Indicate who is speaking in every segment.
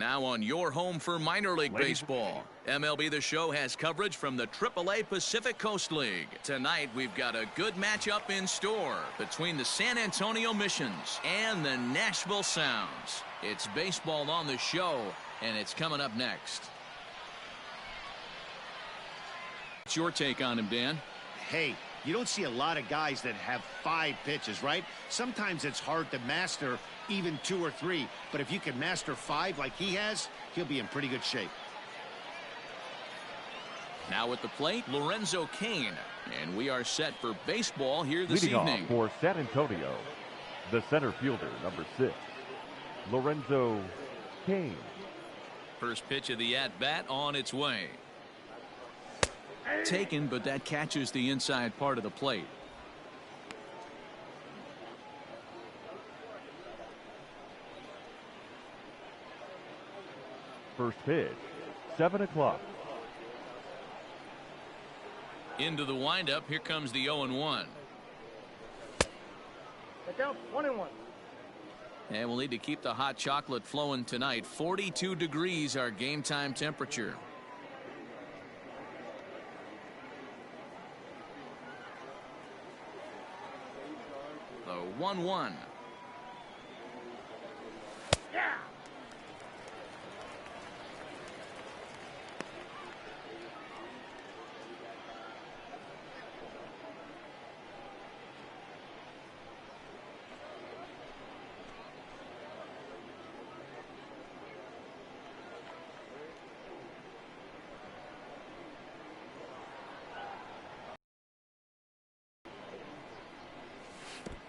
Speaker 1: Now on your home for minor league baseball. MLB The Show has coverage from the AAA Pacific Coast League. Tonight we've got a good matchup in store between the San Antonio Missions and the Nashville Sounds. It's baseball on the show, and it's coming up next. What's your take on him, Dan?
Speaker 2: Hey, you don't see a lot of guys that have 5 pitches, right? Sometimes it's hard to master even 2 or 3. But if you can master 5 like he has, he'll be in pretty good shape.
Speaker 1: Now at the plate, Lorenzo Cain. And we are set for baseball here this
Speaker 3: Leading
Speaker 1: evening.
Speaker 3: Off for San Antonio, the center fielder, number 6, Lorenzo Cain.
Speaker 1: First pitch of the at-bat on its way. Taken, but that catches the inside part of the plate.
Speaker 3: First pitch, 7 o'clock.
Speaker 1: Into the windup, here comes the 0-1.
Speaker 4: Down 1-1.
Speaker 1: And we'll need to keep the hot chocolate flowing tonight. 42 degrees our game time temperature. The 1-1.
Speaker 4: Yeah.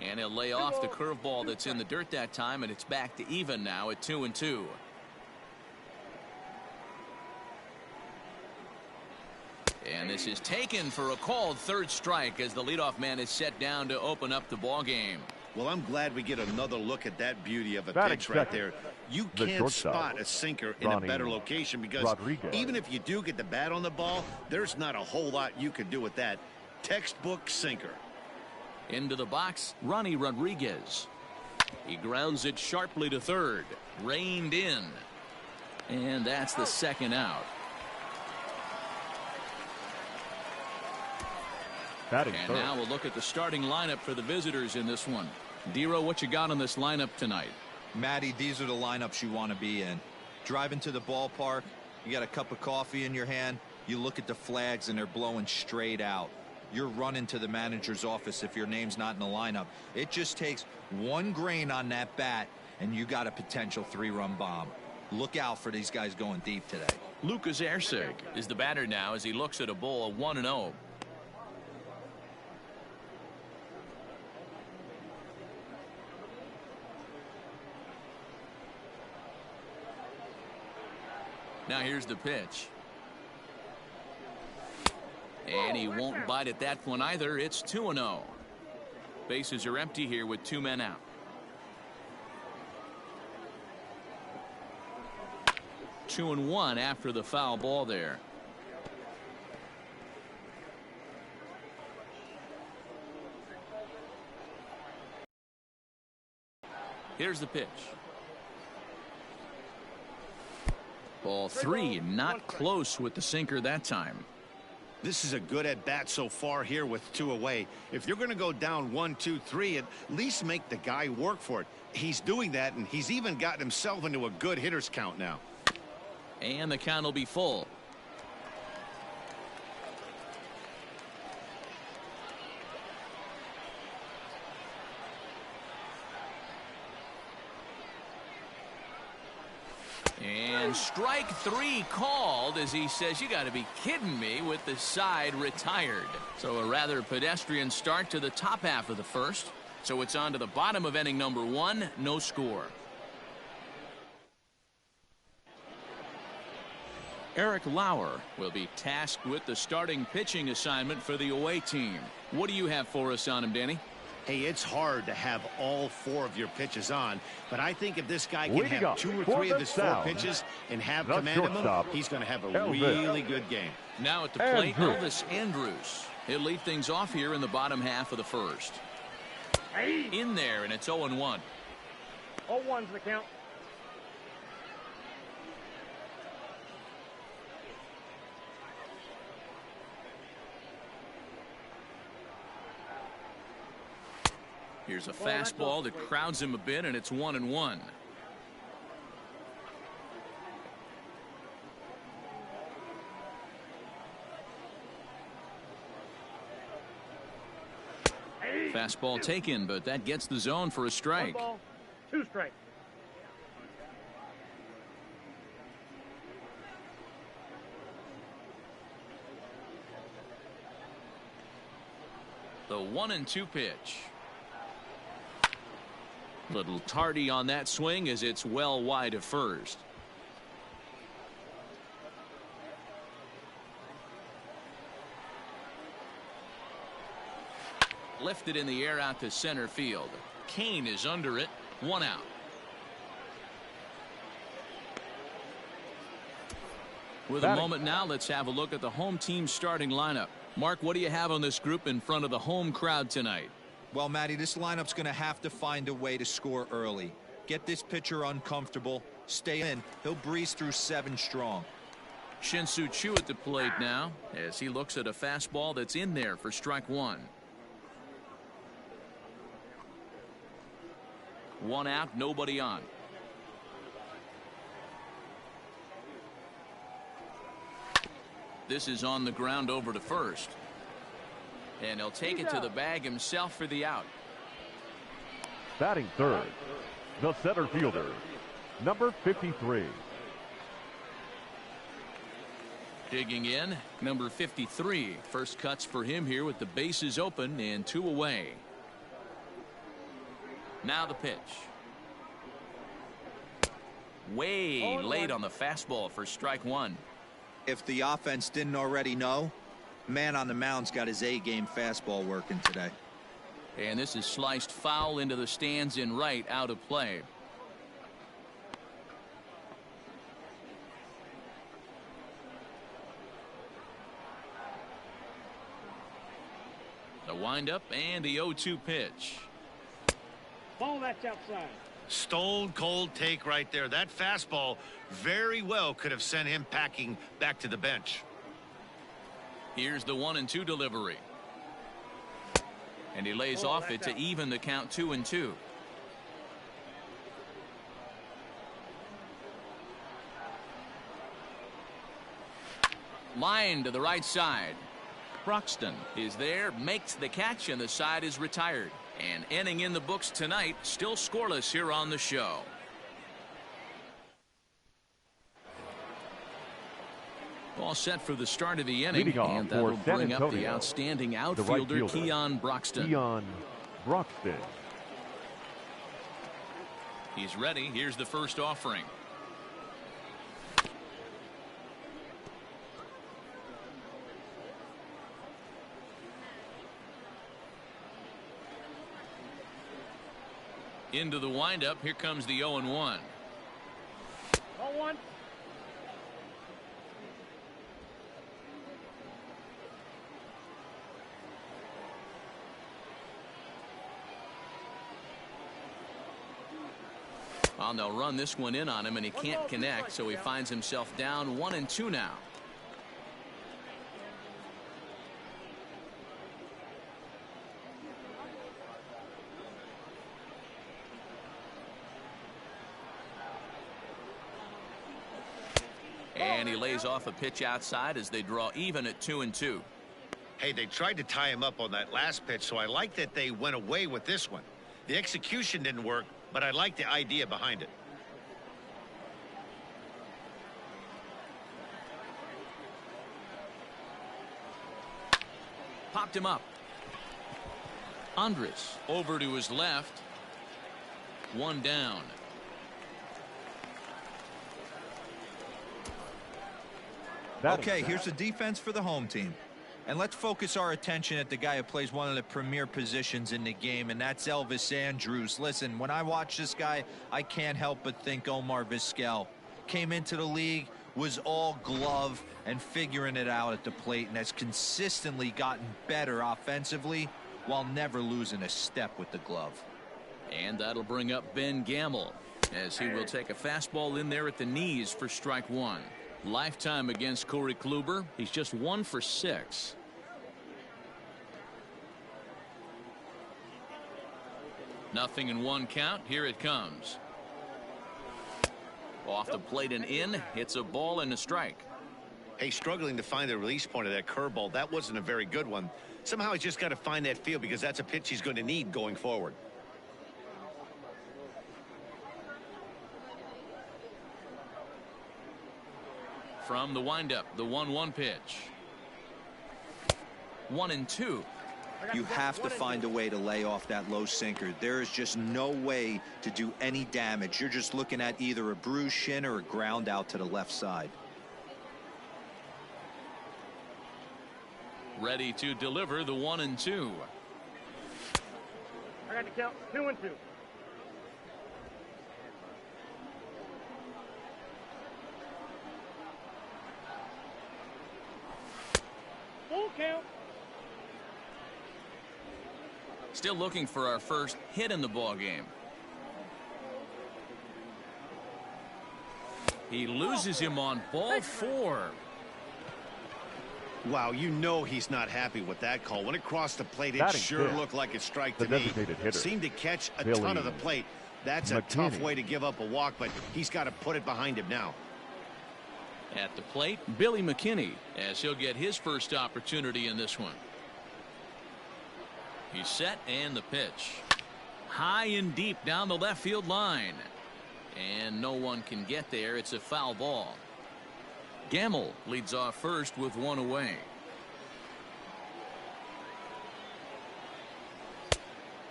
Speaker 1: And he'll lay off the curveball that's in the dirt that time, and it's back to even now at 2-2. And this is taken for a called third strike as the leadoff man is set down to open up the ball game.
Speaker 2: Well, I'm glad we get another look at that beauty of a
Speaker 3: Batting
Speaker 2: pitch right
Speaker 3: second,
Speaker 2: there. You
Speaker 3: the
Speaker 2: can't
Speaker 3: shortstop,
Speaker 2: spot a sinker in a better location because
Speaker 3: Rodriguez.
Speaker 2: even if you do get the bat on the ball, there's not a whole lot you can do with that. Textbook sinker.
Speaker 1: Into the box, Ronnie Rodriguez. He grounds it sharply to third. Reined in. And that's the second out.
Speaker 3: Batting
Speaker 1: And
Speaker 3: third.
Speaker 1: now we'll look at the starting lineup for the visitors in this one. Dero, what you got on this lineup tonight?
Speaker 5: Matty, these are the lineups you want to be in. Driving to the ballpark, you got a cup of coffee in your hand, you look at the flags and they're blowing straight out. You're running to the manager's office if your name's not in the lineup. It just takes one grain on that bat and you got a potential 3-run bomb. Look out for these guys going deep today.
Speaker 1: Lucas Erceg is the batter now as he looks at a bowl of 1-0. Now here's the pitch. And he won't bite at that one either. It's 2-0. Bases are empty here with 2 men out. Two and one after the foul ball there. Here's the pitch. Ball 3, not close with the sinker that time.
Speaker 2: This is a good at-bat so far here with 2 away. If you're going to go down 1, 2, 3, at least make the guy work for it. He's doing that, and he's even gotten himself into a good hitter's count now.
Speaker 1: And the count will be full. And strike 3 called as he says, you got to be kidding me, with the side retired. So a rather pedestrian start to the top half of the first. So it's on to the bottom of inning number 1, no score. Eric Lauer will be tasked with the starting pitching assignment for the away team. What do you have for us on him, Danny?
Speaker 2: Hey, it's hard to have all 4 of your pitches on, but I think if this guy can have 2 or 3 of his 4 pitches and have command of them, he's going to have a really good game.
Speaker 1: Now at the plate, Elvis Andrus. He'll lead things off here in the bottom half of the first. In there, and it's 0-1.
Speaker 4: 0-1's the count.
Speaker 1: Here's a fastball that crowds him a bit, and it's 1-1. Fastball taken, but that gets the zone for a strike.
Speaker 4: 1 ball, 2 strikes.
Speaker 1: The 1-2 pitch. Little tardy on that swing as it's well wide of first. Lifted in the air out to center field. Kane is under it. 1 out. With a moment now, let's have a look at the home team starting lineup. Mark, what do you have on this group in front of the home crowd tonight?
Speaker 5: Well, Matty, this lineup's going to have to find a way to score early. Get this pitcher uncomfortable. Stay in. He'll breeze through 7 strong.
Speaker 1: Shin-Soo Choo at the plate now as he looks at a fastball that's in there for strike 1. 1 out, nobody on. This is on the ground over to first. And he'll take it to the bag himself for the out.
Speaker 3: Batting third, the center fielder, number 53.
Speaker 1: Digging in, number 53. First cuts for him here with the bases open and 2 away. Now the pitch. Way late on the fastball for strike 1.
Speaker 5: If the offense didn't already know, man on the mound's got his A-game fastball working today.
Speaker 1: And this is sliced foul into the stands in right, out of play. The windup and the 0-2 pitch.
Speaker 4: Ball, that's outside.
Speaker 2: Stone cold take right there. That fastball very well could have sent him packing back to the bench.
Speaker 1: Here's the 1-2 delivery. And he lays off it to even the count 2-2. Line to the right side. Broxton is there, makes the catch, and the side is retired. And inning in the books tonight, still scoreless here on the show. All set for the start of the inning, and that will bring up the outstanding outfielder, Keon Broxton.
Speaker 3: Keon Broxton.
Speaker 1: He's ready. Here's the first offering. Into the windup. Here comes the 0-1.
Speaker 4: 0-1.
Speaker 1: Well, they'll run this one in on him, and he can't connect, so he finds himself down 1-2 now. And he lays off a pitch outside as they draw even at 2-2.
Speaker 2: Hey, they tried to tie him up on that last pitch, so I like that they went away with this one. The execution didn't work, but I like the idea behind it.
Speaker 1: Popped him up. Andres over to his left. 1 down.
Speaker 5: Okay, here's the defense for the home team. And let's focus our attention at the guy who plays one of the premier positions in the game, and that's Elvis Andrus. Listen, when I watch this guy, I can't help but think Omar Vizquel. Came into the league, was all glove and figuring it out at the plate, and has consistently gotten better offensively while never losing a step with the glove.
Speaker 1: And that'll bring up Ben Gamble as he will take a fastball in there at the knees for strike 1. Lifetime against Corey Kluber. He's just 1 for 6. 0-1 count. Here it comes. Off the plate and in. It's a ball and a strike.
Speaker 2: Hey, struggling to find the release point of that curveball. That wasn't a very good one. Somehow he's just got to find that feel because that's a pitch he's going to need going forward.
Speaker 1: From the windup, the 1-1 pitch. 1-2.
Speaker 5: You have to find a way to lay off that low sinker. There is just no way to do any damage. You're just looking at either a bruised shin or a ground out to the left side.
Speaker 1: Ready to deliver the 1-2.
Speaker 4: I got to count 2-2. Full count.
Speaker 1: Still looking for our first hit in the ball game. He loses him on ball 4.
Speaker 2: Wow, you know he's not happy with that call. When it crossed the plate, it
Speaker 3: Batting
Speaker 2: sure
Speaker 3: fifth,
Speaker 2: looked like a strike
Speaker 3: the
Speaker 2: to me.
Speaker 3: designated hitter,
Speaker 2: Seemed to catch a
Speaker 3: Billy
Speaker 2: ton of the plate. That's a
Speaker 3: McKinney.
Speaker 2: tough way to give up a walk, but he's got to put it behind him now.
Speaker 1: At the plate, Billy McKinney, as he'll get his first opportunity in this one. He's set and the pitch. High and deep down the left field line. And no one can get there. It's a foul ball. Gamble leads off first with 1 away.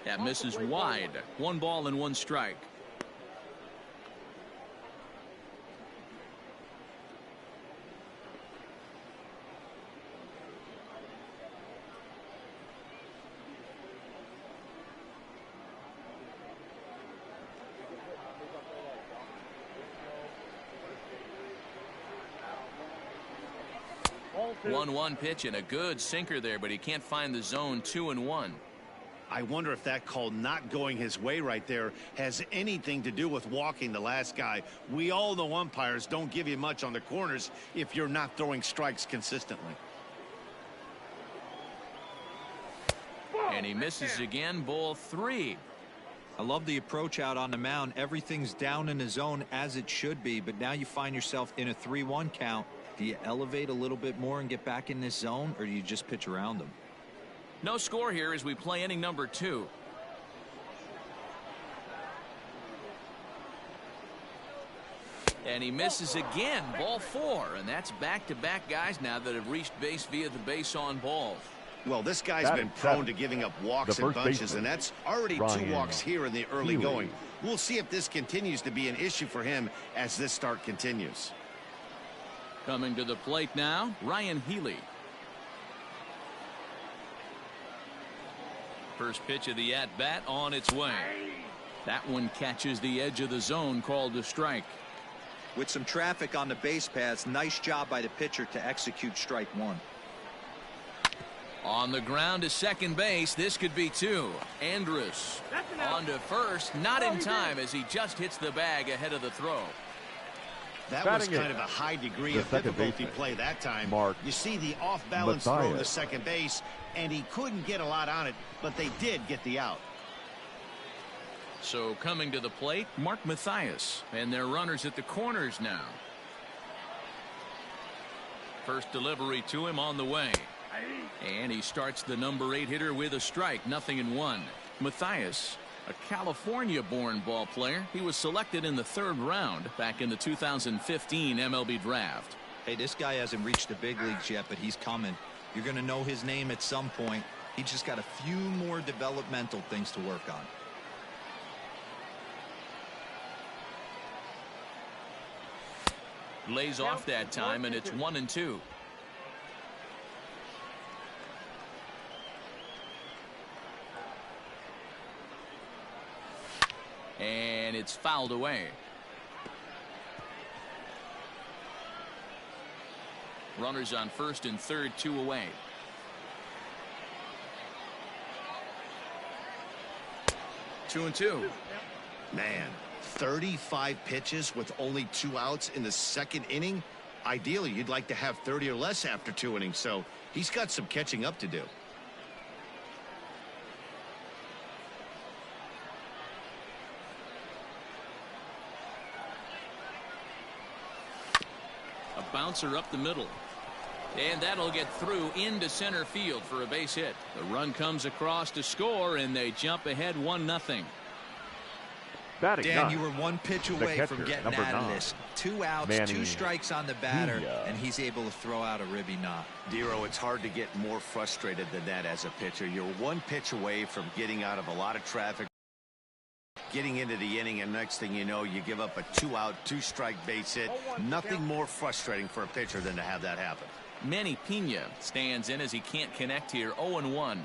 Speaker 1: That misses wide. 1 ball and 1 strike.
Speaker 4: Ball 2.
Speaker 1: 1-1 pitch and a good sinker there, but he can't find the zone. 2-1.
Speaker 2: I wonder if that call not going his way right there has anything to do with walking the last guy. We all know umpires don't give you much on the corners if you're not throwing strikes consistently.
Speaker 1: And he misses again. Ball 3.
Speaker 5: I love the approach out on the mound. Everything's down in the zone as it should be, but now you find yourself in a 3-1 count. Do you elevate a little bit more and get back in this zone, or do you just pitch around them?
Speaker 1: No score here as we play inning number 2. And he misses again. Ball 4. And that's back-to-back guys now that have reached base via the base on balls.
Speaker 2: Well, this guy's
Speaker 3: Batting
Speaker 2: been prone
Speaker 3: seven,
Speaker 2: to giving up walks
Speaker 3: the
Speaker 2: and
Speaker 3: first
Speaker 2: bunches,
Speaker 3: baseman,
Speaker 2: and that's already 2
Speaker 3: Ryan
Speaker 2: walks here in the early
Speaker 3: Healy.
Speaker 2: going. We'll see if this continues to be an issue for him as this start continues.
Speaker 1: Coming to the plate now, Ryan Healy. First pitch of the at-bat on its way. That one catches the edge of the zone, called a strike.
Speaker 5: With some traffic on the base paths, nice job by the pitcher to execute strike 1.
Speaker 1: On the ground to second base. This could be 2. Andrus on to first. Not in time as he just hits the bag ahead of the throw.
Speaker 2: That was
Speaker 3: Batting
Speaker 2: kind
Speaker 3: it,
Speaker 2: of a high degree
Speaker 3: the
Speaker 2: of
Speaker 3: second
Speaker 2: difficulty
Speaker 3: baseman,
Speaker 2: play that time.
Speaker 3: Mark
Speaker 2: You see the off-balance throw to
Speaker 3: Mathias.
Speaker 2: second base, and he couldn't get a lot on it, but they did get the out.
Speaker 1: So coming to the plate, Mark Mathias, and their runners at the corners now. First delivery to him on the way. And he starts the number 8 hitter with a strike. 0-1. Mathias, a California-born ball player. He was selected in the 3rd round back in the 2015 MLB draft.
Speaker 5: Hey, this guy hasn't reached the big leagues yet, but he's coming. You're going to know his name at some point. He's just got a few more developmental things to work on.
Speaker 1: Lays off that time, and it's 1-2. And it's fouled away. Runners on first and third, 2 away. Two and two.
Speaker 2: Man, 35 pitches with only 2 outs in the 2nd inning. Ideally, you'd like to have 30 or less after 2 innings, so he's got some catching up to do.
Speaker 1: bouncer up the middle. And that'll get through into center field for a base hit. The run comes across to score, and they jump ahead 1-0.
Speaker 3: Batting
Speaker 5: Dan,
Speaker 3: ninth,
Speaker 5: you were one pitch
Speaker 3: the
Speaker 5: away
Speaker 3: catcher,
Speaker 5: from getting
Speaker 3: number
Speaker 5: out of
Speaker 3: 9,
Speaker 5: this. 2 outs,
Speaker 3: Manny
Speaker 5: 2 strikes on the batter,
Speaker 3: Pena.
Speaker 5: and he's able to throw out a ribby knot.
Speaker 2: Dero, it's hard to get more frustrated than that as a pitcher. You're one pitch away from getting out of a lot of traffic, getting into the inning, and next thing you know, you give up a 2-out, 2-strike base hit. Nothing more frustrating for a pitcher than to have that happen.
Speaker 1: Manny Pena stands in as he can't connect here. 0-1.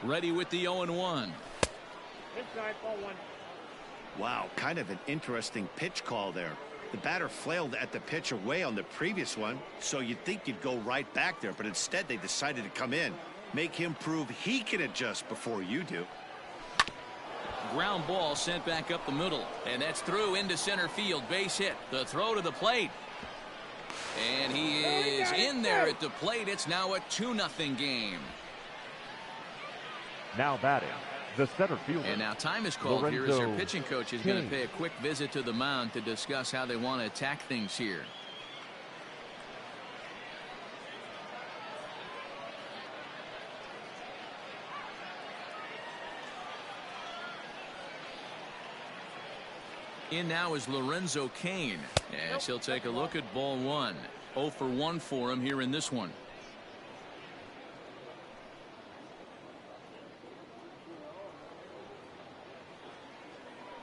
Speaker 1: Ready with the 0-1.
Speaker 4: Inside, ball 1.
Speaker 2: Wow, kind of an interesting pitch call there. The batter flailed at the pitch away on the previous one, so you'd think you'd go right back there, but instead they decided to come in. Make him prove he can adjust before you do.
Speaker 1: Ground ball sent back up the middle, and that's through into center field. Base hit. The throw to the plate. And he is in there at the plate. It's now a 2-0 game.
Speaker 3: now batting, the center fielder.
Speaker 1: And now time is called here as their pitching coach is going to pay a quick visit to the mound to discuss how they want to attack things here. In now is Lorenzo Cain, as he'll take a look at ball 1. 0 for 1 for him here in this one.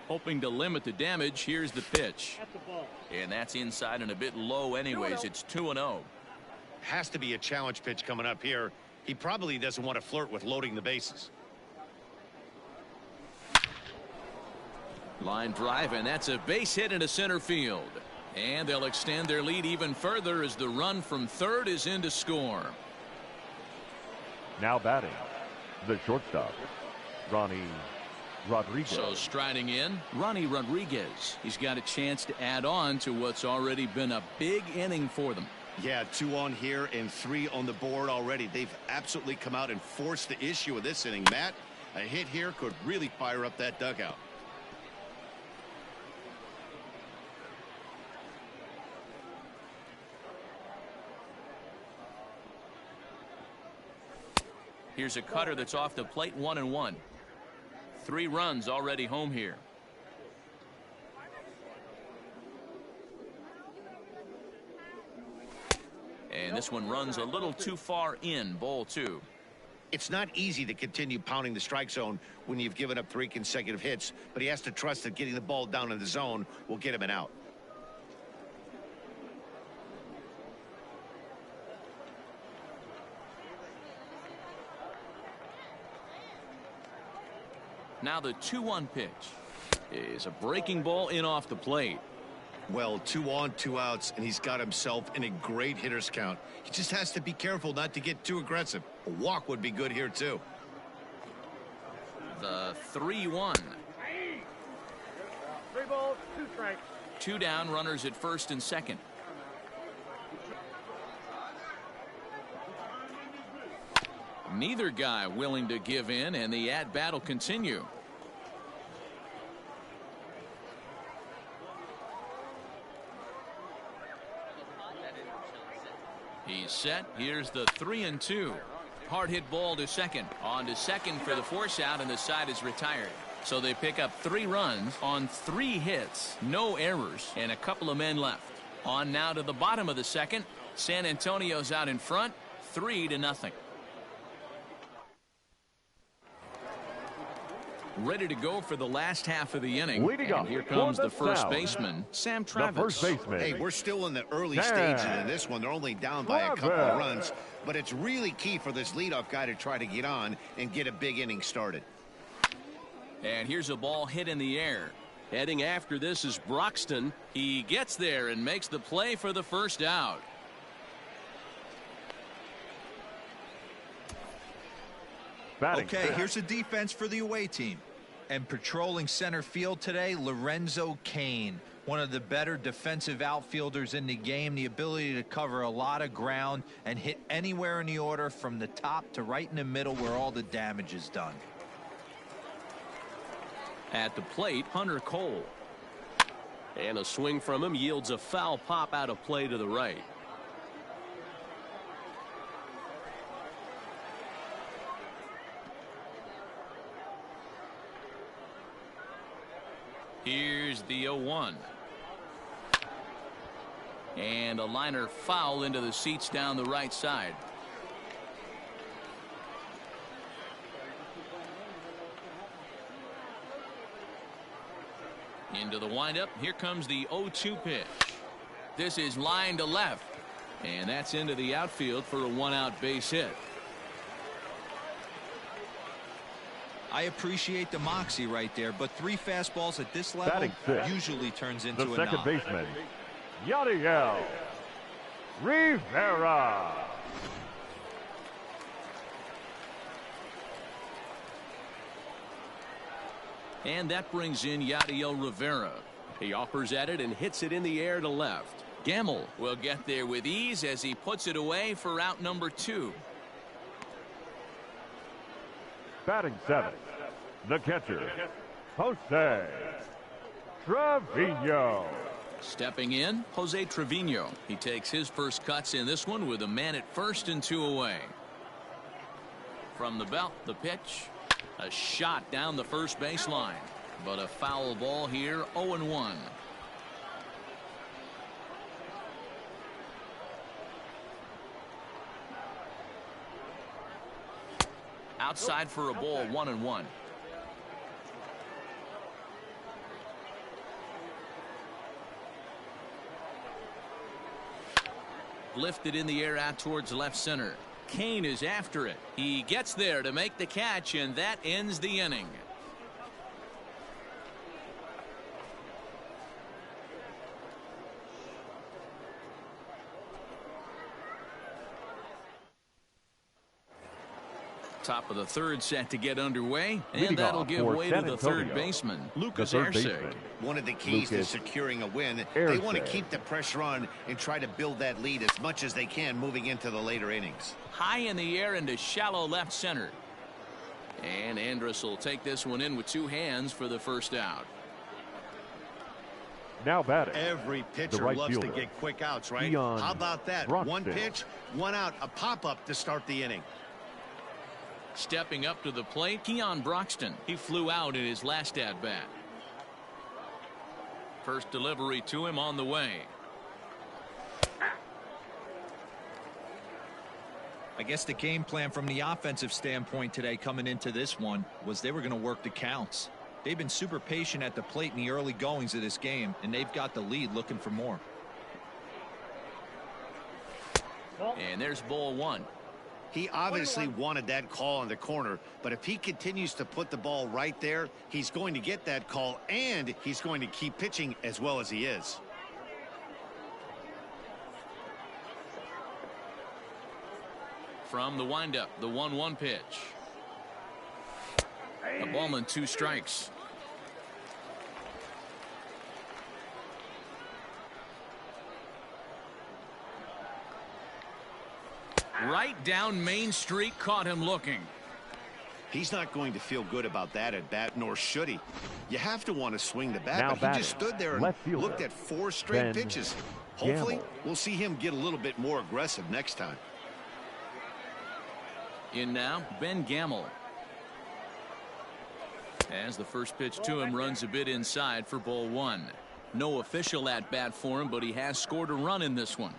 Speaker 1: Hoping to limit the damage, here's the pitch.
Speaker 4: That's the ball.
Speaker 1: And that's inside and a bit low anyways. It's 2-0.
Speaker 2: Has to be a challenge pitch coming up here. He probably doesn't want to flirt with loading the bases.
Speaker 1: Line drive, and that's a base hit into center field. And they'll extend their lead even further as the run from third is in to score.
Speaker 3: Now batting, the shortstop, Ronnie Rodriguez.
Speaker 1: So striding in, Ronnie Rodriguez. He's got a chance to add on to what's already been a big inning for them.
Speaker 2: Yeah, 2 on here and 3 on the board already. They've absolutely come out and forced the issue of this inning. Matt, a hit here could really fire up that dugout.
Speaker 1: Here's a cutter that's off the plate. 1-1. 3 runs already home here. And this one runs a little too far in. Ball 2.
Speaker 2: It's not easy to continue pounding the strike zone when you've given up 3 consecutive hits, but he has to trust that getting the ball down in the zone will get him an out.
Speaker 1: Now the 2-1 pitch is a breaking ball in off the plate.
Speaker 2: Well, 2 on, 2 outs, and he's got himself in a great hitter's count. He just has to be careful not to get too aggressive. A walk would be good here, too.
Speaker 1: The 3-1.
Speaker 4: 3 balls, 2 strikes.
Speaker 1: 2 down, runners at first and second. Neither guy willing to give in, and the at-bat will continue. He's set. Here's the 3-2. Hard hit ball to second. On to second for the force out, and the side is retired. So they pick up 3 runs on 3 hits, no errors, and a couple of men left. On now to the bottom of the second. San Antonio's out in front, 3-0. Ready to go for the last half of the inning. And here comes the first baseman, Sam Travis.
Speaker 3: The first baseman.
Speaker 2: Hey, we're still in the early stages in this one. They're only down by a couple of runs, but it's really key for this leadoff guy to try to get on and get a big inning started.
Speaker 1: And here's a ball hit in the air. Heading after this is Broxton. He gets there and makes the play for the first out.
Speaker 5: Okay, here's a defense for the away team. And patrolling center field today, Lorenzo Cain, one of the better defensive outfielders in the game. The ability to cover a lot of ground and hit anywhere in the order from the top to right in the middle where all the damage is done.
Speaker 6: At the plate, Hunter Cole. And a swing from him yields a foul pop out of play to the right. Here's the 0-1. And a liner foul into the seats down the right side. Into the windup. Here comes the 0-2 pitch. This is line to left. And that's into the outfield for a one-out base hit.
Speaker 5: I appreciate the moxie right there, but 3 fastballs at this level usually turns into a knock.
Speaker 3: The second baseman, Yadiel Rivera.
Speaker 6: And that brings in Yadiel Rivera. He offers at it and hits it in the air to left. Gamble will get there with ease as he puts it away for out number 2.
Speaker 3: Batting 7th, the catcher, Jose Trevino.
Speaker 6: Stepping in, Jose Trevino. He takes his first cuts in this one with a man at first and 2 away. From the belt, the pitch. A shot down the first baseline. But a foul ball here, 0-1. Outside for a ball, 1-1. Lifted in the air out towards left center. Kane is after it. He gets there to make the catch, and that ends the inning. Top of the third set to get underway, and that'll give way to the third baseman, Lucas Arce.
Speaker 2: One of the keys to securing a win, they want to keep the pressure on and try to build that lead as much as they can moving into the later innings.
Speaker 6: High in the air into shallow left center. And Andrus will take this one in with 2 hands for the first out.
Speaker 3: Now batting.
Speaker 2: Every pitcher loves to get quick outs, right? How about that? One pitch, 1 out, a pop-up to start the inning.
Speaker 6: Stepping up to the plate, Keon Broxton. He flew out in his last at-bat. First delivery to him on the way.
Speaker 5: I guess the game plan from the offensive standpoint today coming into this one was they were going to work the counts. They've been super patient at the plate in the early goings of this game, and they've got the lead looking for more.
Speaker 6: And there's ball 1.
Speaker 2: He obviously wanted that call on the corner, but if he continues to put the ball right there, he's going to get that call, and he's going to keep pitching as well as he is.
Speaker 6: From the windup, the 1-1 pitch. A ball and 2 strikes. Right down Main Street, caught him looking.
Speaker 2: He's not going to feel good about that at bat, nor should he. You have to want to swing the bat,
Speaker 3: now
Speaker 2: but he just stood there and looked at 4 straight pitches. Hopefully, we'll see him get a little bit more aggressive next time.
Speaker 6: In now, Ben Gamble. As the first pitch to him runs a bit inside for ball 1. No official at bat for him, but he has scored a run in this one.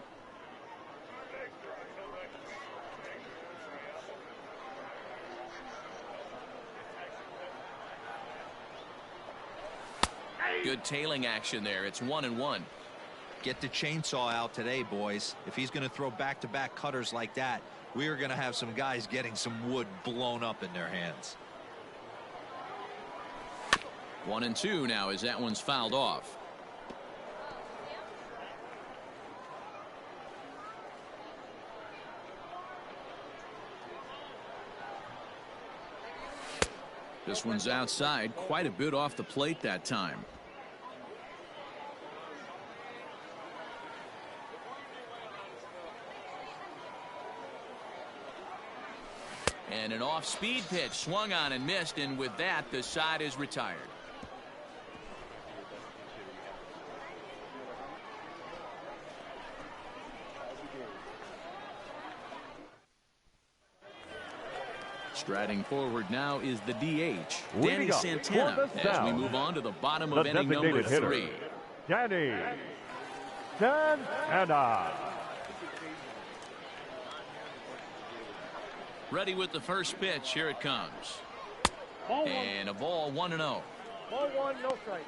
Speaker 6: Good tailing action there. It's 1-1.
Speaker 5: Get the chainsaw out today, boys. If he's going to throw back-to-back cutters like that, we are going to have some guys getting some wood blown up in their hands.
Speaker 6: 1-2 now as that one's fouled off. This one's outside, quite a bit off the plate that time. And an off-speed pitch swung on and missed, and with that the side is retired. Striding forward now is the DH,
Speaker 3: Leading
Speaker 6: Danny
Speaker 3: up
Speaker 6: Santana,
Speaker 3: for the
Speaker 6: as we
Speaker 3: South,
Speaker 6: move on to the bottom
Speaker 3: the
Speaker 6: of inning number
Speaker 3: designated hitter,
Speaker 6: 3.
Speaker 3: Danny Santana.
Speaker 6: Ready with the first pitch. Here it comes.
Speaker 4: Ball one.
Speaker 6: And a ball 1-0.
Speaker 4: Ball one, no strike.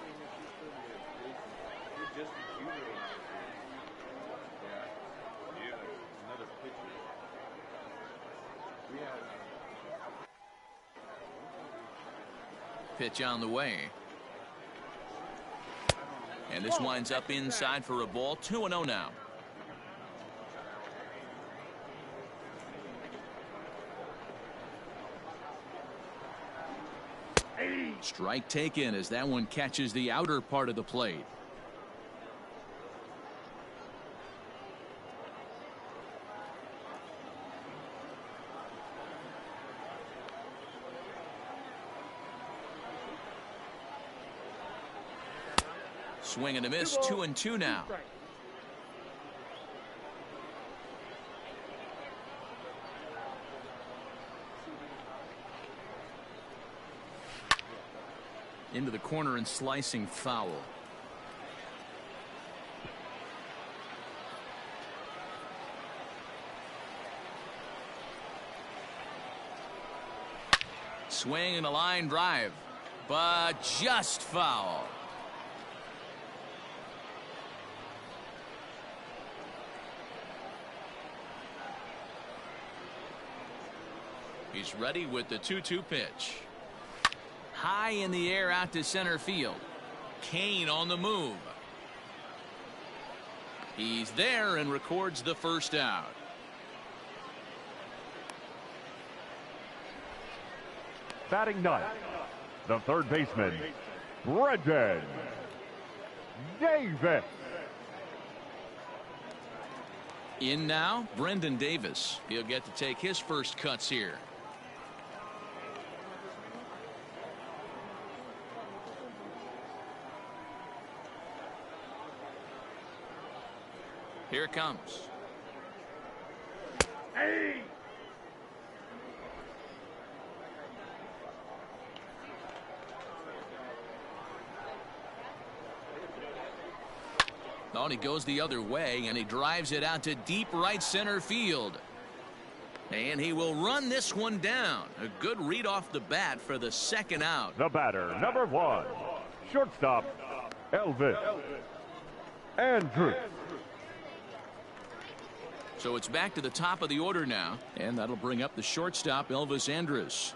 Speaker 6: Pitch on the way. And this winds up inside for a ball. 2-0 now. Strike taken as that one catches the outer part of the plate. Swing and a miss. 2-2 now. Into the corner and slicing foul. Swing and a line drive, but just foul. He's ready with the 2-2 pitch. High in the air out to center field. Kane on the move. He's there and records the first out.
Speaker 3: Batting ninth, the third baseman, Brendan Davis.
Speaker 6: In now, Brendan Davis. He'll get to take his first cuts here. Here it comes.
Speaker 4: Hey!
Speaker 6: Oh, he goes the other way, and he drives it out to deep right center field. And he will run this one down. A good read off the bat for the second out.
Speaker 3: The batter, number 1, shortstop, Elvis Andrews.
Speaker 6: So it's back to the top of the order now, and that'll bring up the shortstop, Elvis Andrus.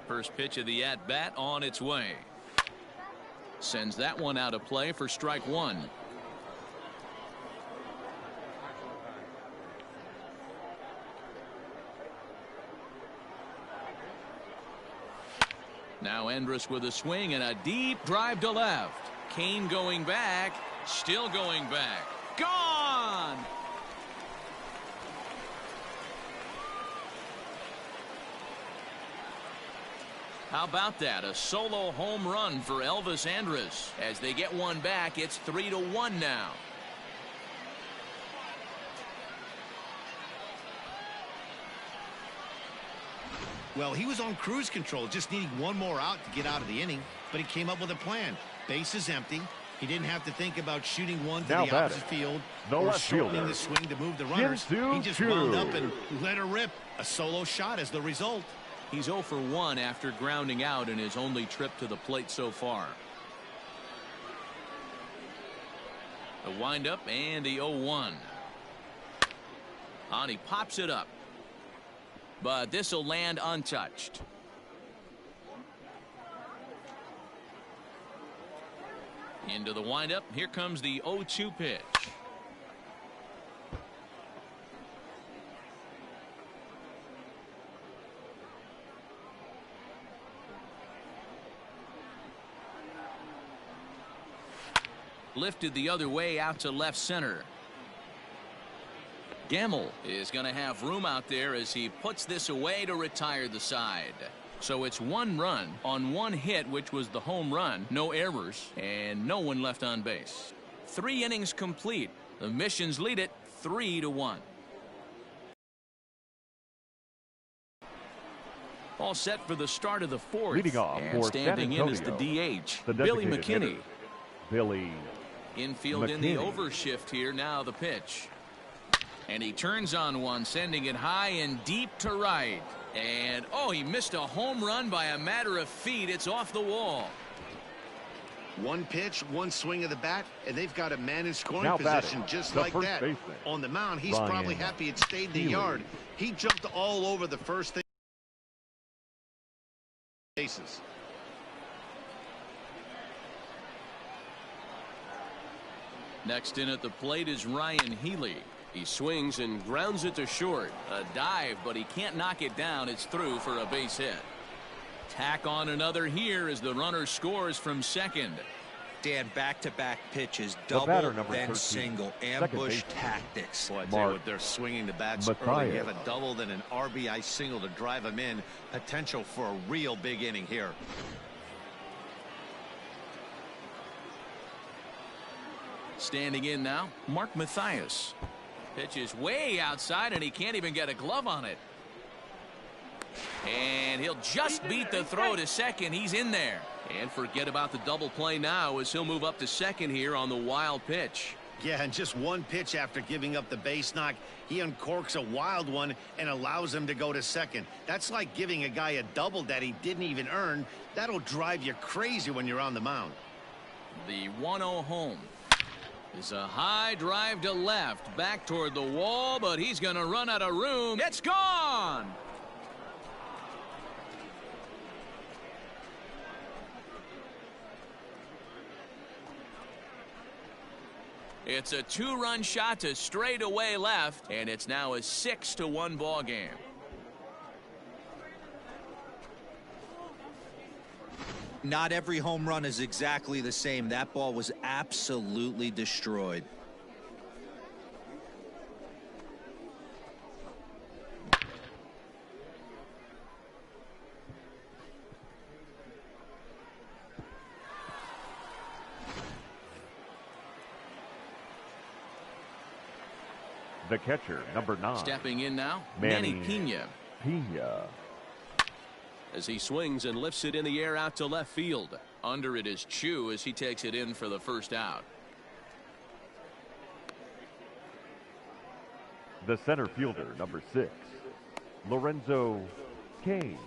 Speaker 6: First pitch of the at-bat on its way. Sends that one out of play for strike one. Now Andrus with a swing and a deep drive to left. Kane going back, still going back. Gone! How about that? A solo home run for Elvis Andrus. As they get one back, it's 3-1 now.
Speaker 2: Well, he was on cruise control, just needing one more out to get out of the inning, but he came up with a plan. Base is empty. He didn't have to think about shooting one to the opposite field or shortening the swing to move the runners. He just wound up and let her rip. A solo shot as the result.
Speaker 6: He's 0 for 1 after grounding out in his only trip to the plate so far. The windup and the 0-1. And he pops it up. But this will land untouched. Into the windup. Here comes the 0-2 pitch. Lifted the other way out to left center. Gamble is going to have room out there as he puts this away to retire the side. So it's 1 run on 1 hit, which was the home run, no errors, and no one left on base. 3 innings complete. The Missions lead it 3-1. All set for the start of the 4th.
Speaker 3: Leading off
Speaker 6: and
Speaker 3: for
Speaker 6: standing
Speaker 3: San
Speaker 6: in is the
Speaker 3: Antonio,
Speaker 6: DH, Billy McKinney.
Speaker 3: Billy
Speaker 6: Infield in the overshift here. Now the pitch. And he turns on one, sending it high and deep to right. And, oh, he missed a home run by a matter of feet. It's off the wall.
Speaker 2: 1 pitch, 1 swing of the bat, and they've got a man in scoring
Speaker 3: Now
Speaker 2: position
Speaker 3: batting,
Speaker 2: just
Speaker 3: the
Speaker 2: like
Speaker 3: first
Speaker 2: that.
Speaker 3: baseman,
Speaker 2: On the mound, he's
Speaker 3: Ryan
Speaker 2: probably happy it stayed in the
Speaker 3: Healy.
Speaker 2: yard. He jumped all over the first thing. Bases.
Speaker 6: Next in at the plate is Ryan Healy.
Speaker 7: He swings and grounds it to short.
Speaker 6: A dive, but he can't knock it down. It's through for a base hit. Tack on another here as the runner scores from second.
Speaker 5: Dan, back-to-back pitches,
Speaker 3: The
Speaker 5: double,
Speaker 3: batter, number
Speaker 5: then
Speaker 3: 13,
Speaker 5: single,
Speaker 3: second
Speaker 5: ambush
Speaker 3: baseman.
Speaker 5: tactics.
Speaker 2: Boy, I tell you what, they're swinging the bats early.
Speaker 3: Matthias.
Speaker 2: You have a double, then an RBI single to drive him in. Potential for a real big inning here.
Speaker 6: Standing in now, Mark Matthias. Pitch is way outside, and he can't even get a glove on it. And he'll just beat the throw to second. He's in there. And forget about the double play now as he'll move up to second here on the wild pitch.
Speaker 2: Yeah, and just 1 pitch after giving up the base knock, he uncorks a wild one and allows him to go to second. That's like giving a guy a double that he didn't even earn. That'll drive you crazy when you're on the mound.
Speaker 6: The 1-0 home is a high drive to left, back toward the wall, but he's going to run out of room. It's gone. It's a 2-run shot to straightaway left, and it's now a 6-1 ball game.
Speaker 5: Not every home run is exactly the same. That ball was absolutely destroyed.
Speaker 3: The catcher, number 9.
Speaker 6: Stepping in now,
Speaker 3: Manny
Speaker 6: Manny Pena.
Speaker 3: Pena.
Speaker 7: As he swings and lifts it in the air out to left field.
Speaker 6: Under it is Chu as he takes it in for the first out.
Speaker 3: The center fielder, number 6. Lorenzo Kane.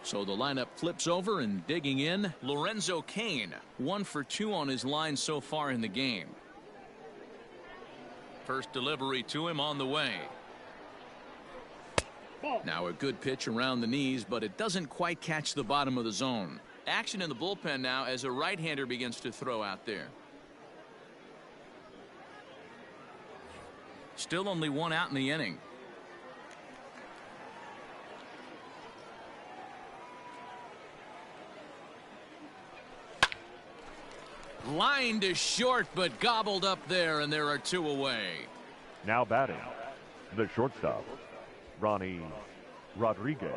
Speaker 6: So the lineup flips over, and digging in, Lorenzo Kane. 1 for 2 on his line so far in the game. First delivery to him on the way. Now a good pitch around the knees, but it doesn't quite catch the bottom of the zone. Action in the bullpen now as a right-hander begins to throw out there. Still only 1 out in the inning. Line to short, but gobbled up there, and there are 2 away.
Speaker 3: Now batting, the shortstop, Ronnie Rodriguez.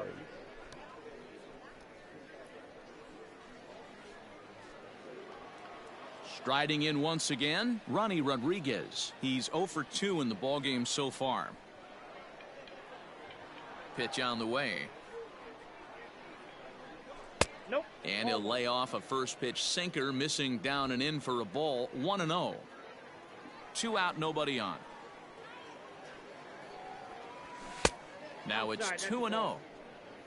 Speaker 6: Striding in once again, Ronnie Rodriguez. He's 0 for 2 in the ballgame so far. Pitch on the way.
Speaker 4: Nope.
Speaker 6: And he'll lay off a first pitch sinker, missing down and in for a ball. 1-0. 2 out, nobody on. Now it's 2-0.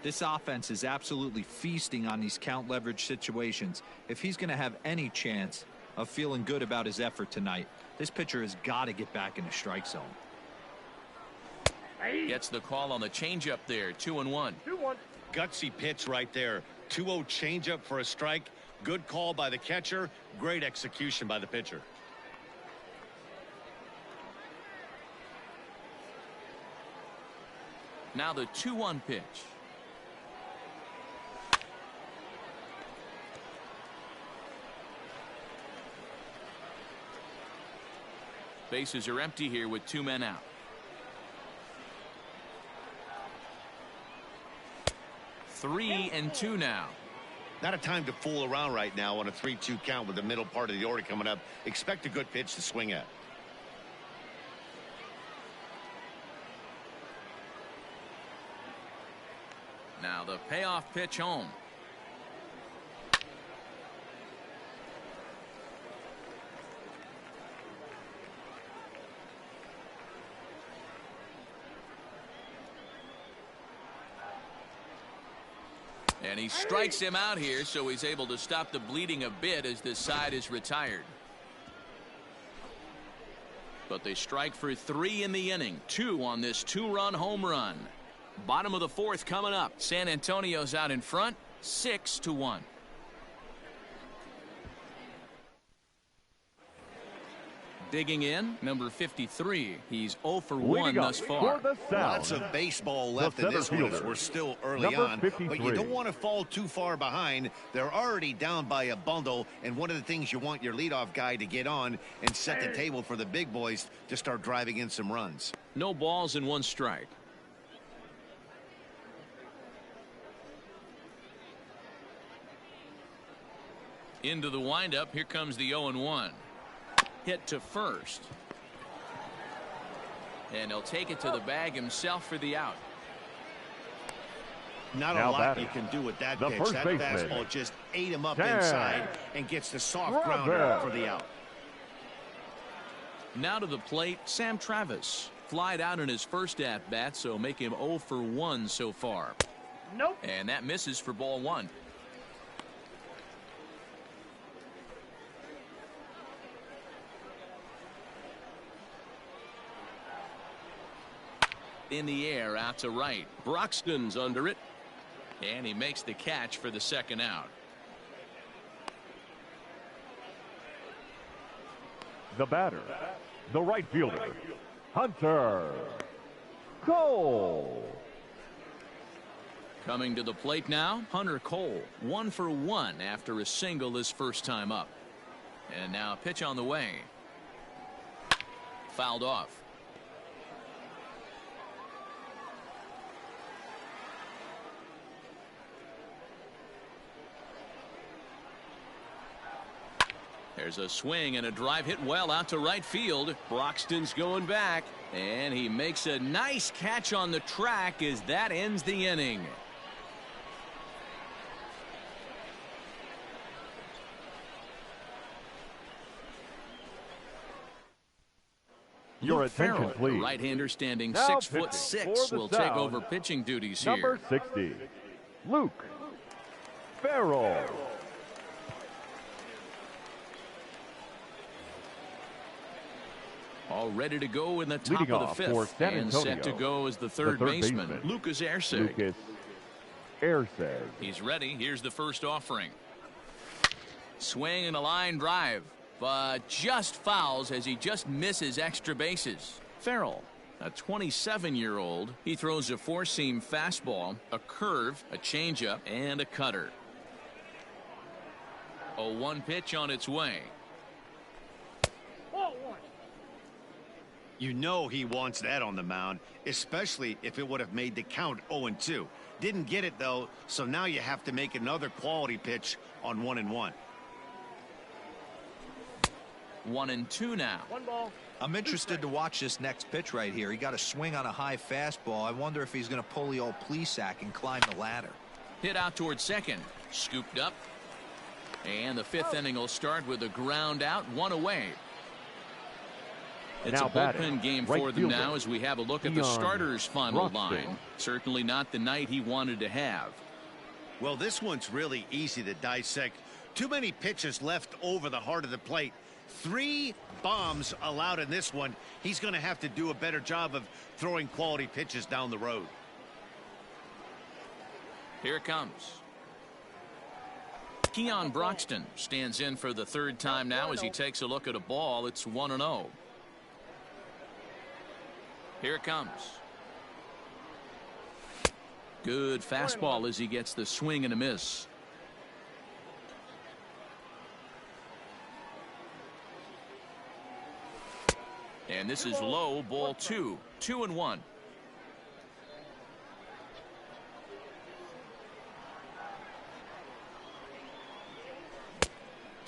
Speaker 5: This offense is absolutely feasting on these count leverage situations. If he's going to have any chance of feeling good about his effort tonight, this pitcher has got to get back in the strike zone.
Speaker 6: Gets the call on the changeup there. 2-1.
Speaker 4: 2-1.
Speaker 2: Gutsy pitch right there. 2-0 changeup for a strike. Good call by the catcher. Great execution by the pitcher.
Speaker 6: Now the 2-1 pitch. Bases are empty here with 2 men out. 3-2 now.
Speaker 2: Not a time to fool around right now on a 3-2 count with the middle part of the order coming up. Expect a good pitch to swing at.
Speaker 6: Now the payoff pitch home. And he strikes him out here, so he's able to stop the bleeding a bit as this side is retired. But they strike for 3 in the inning. 2 on this 2-run home run. Bottom of the 4th coming up. San Antonio's out in front, 6-1. Digging in, number 53. He's 0 for 1 thus far.
Speaker 2: Lots of baseball left in this one as we're still early on. But you don't want to fall too far behind. They're already down by a bundle. And one of the things you want your leadoff guy to get on and set the table for the big boys to start driving in some runs.
Speaker 6: No balls and 1 strike. Into the windup. Here comes the 0-1. Hit to first. And he'll take it to the bag himself for the out.
Speaker 2: Not a lot you can do with that pitch. That fastball just ate him up inside and gets the soft grounder for the out.
Speaker 6: Now to the plate, Sam Travis. Flied out in his first at-bat, so make him 0 for 1 so far.
Speaker 4: Nope.
Speaker 6: And that misses for ball 1. In the air, out to right. Broxton's under it. And he makes the catch for the second out.
Speaker 3: The batter, the right fielder, Hunter Cole.
Speaker 6: Coming to the plate now, Hunter Cole. 1 for 1 after a single his first time up. And now a pitch on the way. Fouled off. There's a swing and a drive hit well out to right field. Broxton's going back, and he makes a nice catch on the track as that ends the inning.
Speaker 3: Your attention,
Speaker 6: Farrell,
Speaker 3: please.
Speaker 6: the right-hander standing
Speaker 3: Now
Speaker 6: 6'6", will take over pitching duties here.
Speaker 3: Number 60, Luke Farrell.
Speaker 6: All ready to go in the top
Speaker 3: Leading
Speaker 6: of the
Speaker 3: off
Speaker 6: 5th.
Speaker 3: for San
Speaker 6: And
Speaker 3: Antonio,
Speaker 6: set to go as the third baseman, Lucas Erceg.
Speaker 3: Lucas Erceg.
Speaker 6: He's ready. Here's the first offering. Swing and a line drive, but just fouls as he just misses extra bases. Farrell, a 27-year-old. He throws a 4-seam fastball, a curve, a changeup, and a cutter. A 1 pitch on its way.
Speaker 2: You know he wants that on the mound, especially if it would have made the count 0-2. Didn't get it, though, so now you have to make another quality pitch on 1-1.
Speaker 6: 1-2 now.
Speaker 4: 1 ball.
Speaker 5: I'm interested to watch this next pitch right here. He got a swing on a high fastball. I wonder if he's going to pull the old Plesac and climb the ladder.
Speaker 6: Hit out towards second. Scooped up. And the 5th inning will start with a ground out, 1 away. It's
Speaker 3: now
Speaker 6: a bullpen game
Speaker 3: right
Speaker 6: for them
Speaker 3: fielder,
Speaker 6: now as we have a look at the starter's final line. Certainly not the night he wanted to have.
Speaker 2: Well, this one's really easy to dissect. Too many pitches left over the heart of the plate. 3 bombs allowed in this one. He's going to have to do a better job of throwing quality pitches down the road.
Speaker 6: Here it comes. Keon Broxton stands in for the 3rd time now as he takes a look at a ball. It's 1-0. Here it comes. Good fastball as he gets the swing and a miss. And this is low, ball 2. 2-1.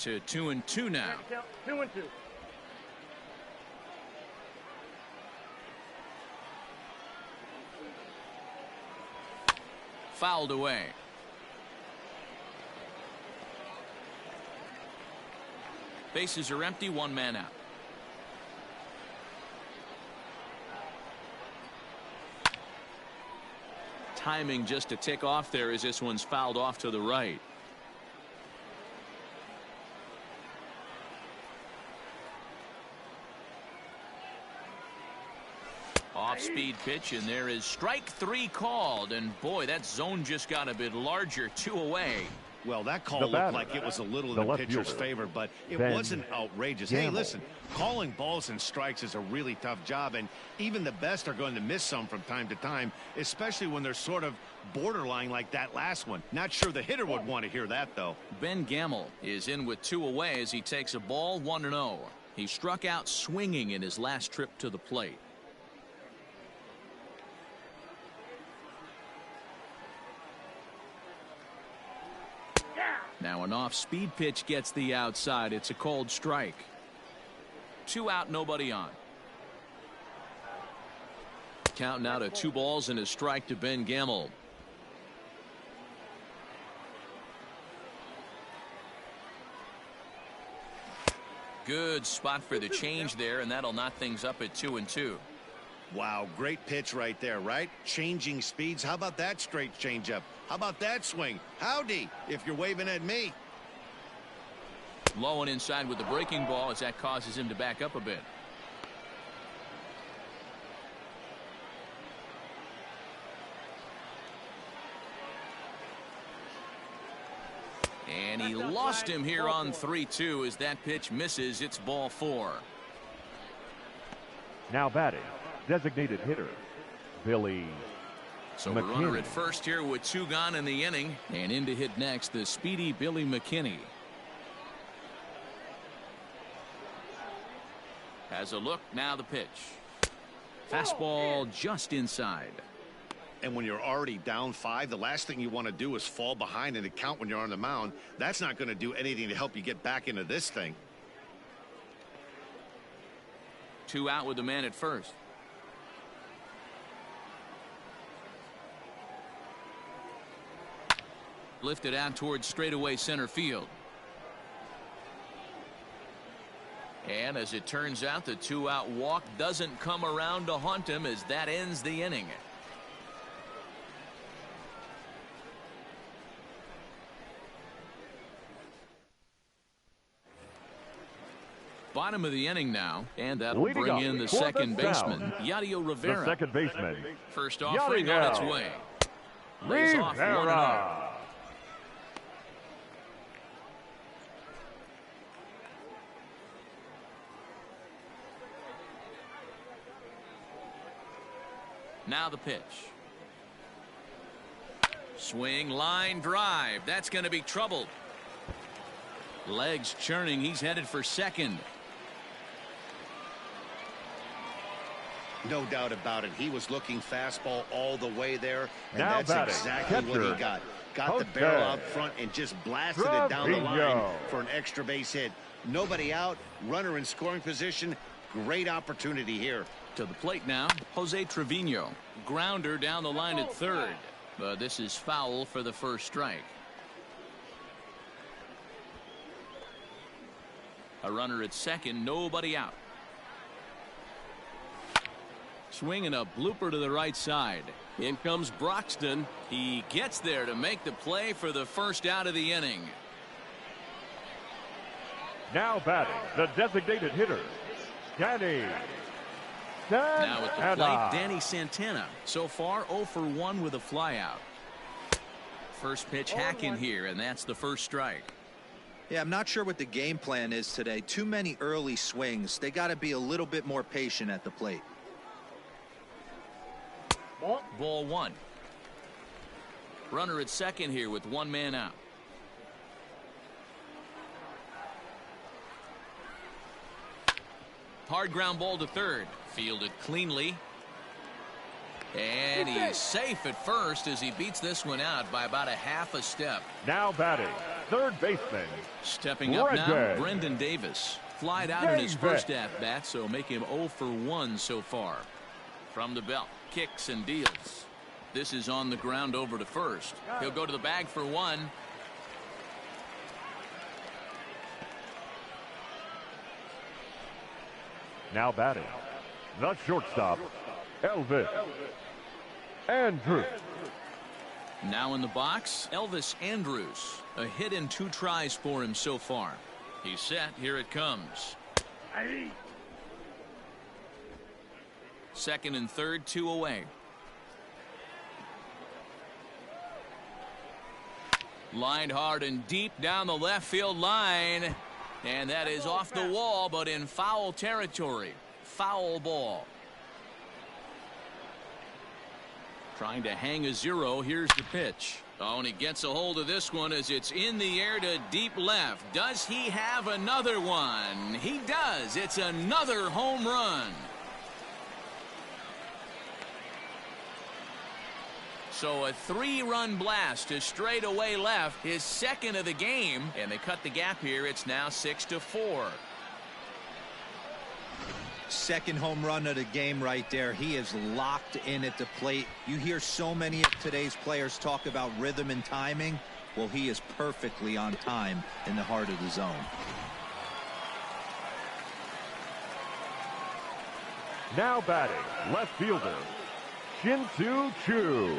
Speaker 6: to 2-2 now.
Speaker 4: 2-2.
Speaker 6: Fouled away. Bases are empty, one man out. Timing just to tick off there as this one's fouled off to the right. Off-speed pitch, and there is strike 3 called. And boy, that zone just got a bit larger. 2 away.
Speaker 2: Well, that call looked like it was a little in the pitcher's favor, but it wasn't outrageous. Hey, listen, calling balls and strikes is a really tough job, and even the best are going to miss some from time to time, especially when they're sort of borderline like that last one. Not sure the hitter would want to hear that, though.
Speaker 6: Ben Gamel is in with 2 away as he takes a ball, 1-0. He struck out swinging in his last trip to the plate. Now an off-speed pitch gets the outside. It's a cold strike. 2 out, nobody on. Count now to 2 balls and a strike to Ben Gamel. Good spot for the change there, and that'll knock things up at 2-2.
Speaker 2: Wow, great pitch right there, right? Changing speeds. How about that straight changeup? How about that swing? Howdy, if you're waving at me.
Speaker 6: Low and inside with the breaking ball as that causes him to back up a bit. And he lost him here on 3-2 as that pitch misses. It's ball 4.
Speaker 3: Now batting, designated hitter, Billy
Speaker 6: So a runner at first here with 2 gone in the inning. And in to hit next, the speedy Billy McKinney. Has a look, now the pitch. Fastball just inside.
Speaker 2: And when you're already down 5, the last thing you want to do is fall behind in the count when you're on the mound. That's not going to do anything to help you get back into this thing.
Speaker 6: 2 out with the man at first. Lifted out towards straightaway center field. And as it turns out, the 2-out walk doesn't come around to haunt him as that ends the inning. Bottom of the inning now, and that'll bring in the second baseman, Yadier Rivera.
Speaker 3: The second baseman.
Speaker 6: First offering on its way. Lays off 1-0. Now the pitch. Swing, line drive. That's going to be troubled. Legs churning. He's headed for second.
Speaker 2: No doubt about it. He was looking fastball all the way there, and
Speaker 3: now
Speaker 2: that's
Speaker 3: batting,
Speaker 2: exactly what he got. Got the barrel out front and just blasted it down the line for an extra base hit. Nobody out, runner in scoring position. Great opportunity here.
Speaker 6: To the plate now, Jose Trevino. Grounder down the line at third. But this is foul for the first strike. A runner at second, nobody out. Swinging a blooper to the right side. In comes Broxton. He gets there to make the play for the first out of the inning.
Speaker 3: Now batting, the designated hitter, Danny Santana.
Speaker 6: Now at the plate, Danny Santana. So far 0 for 1 with a flyout. First pitch hacking here, and that's the first strike.
Speaker 5: Yeah, I'm not sure what the game plan is today. Too many early swings. They got to be a little bit more patient at the plate.
Speaker 6: Ball 1. Runner at second here with 1 man out. Hard ground ball to third. Fielded cleanly. And he's safe at first as he beats this one out by about a half a step.
Speaker 3: Now batting, third baseman.
Speaker 6: Stepping up now,
Speaker 3: Brendan
Speaker 6: Brendan Davis. Flied out in his first at-bat, so make him 0 for 1 so far. From the belt, kicks and deals. This is on the ground over to first. He'll go to the bag for 1.
Speaker 3: Now batting, the shortstop, Elvis Andrews.
Speaker 6: Now in the box, Elvis Andrews. A hit in 2 tries for him so far. He's set. Here it comes. Second and third, 2 away. Lined hard and deep down the left field line. And that is off the wall, but in foul territory. Foul ball. Trying to hang a 0. Here's the pitch. Oh, and he gets a hold of this one as it's in the air to deep left. Does he have another one? He does. It's another home run. So a 3-run blast to straightaway left, his second of the game, and they cut the gap here. It's now 6-4.
Speaker 5: Second home run of the game right there. He is locked in at the plate. You hear so many of today's players talk about rhythm and timing. Well, he is perfectly on time in the heart of the zone.
Speaker 3: Now batting, left fielder, Shin-Soo Choo.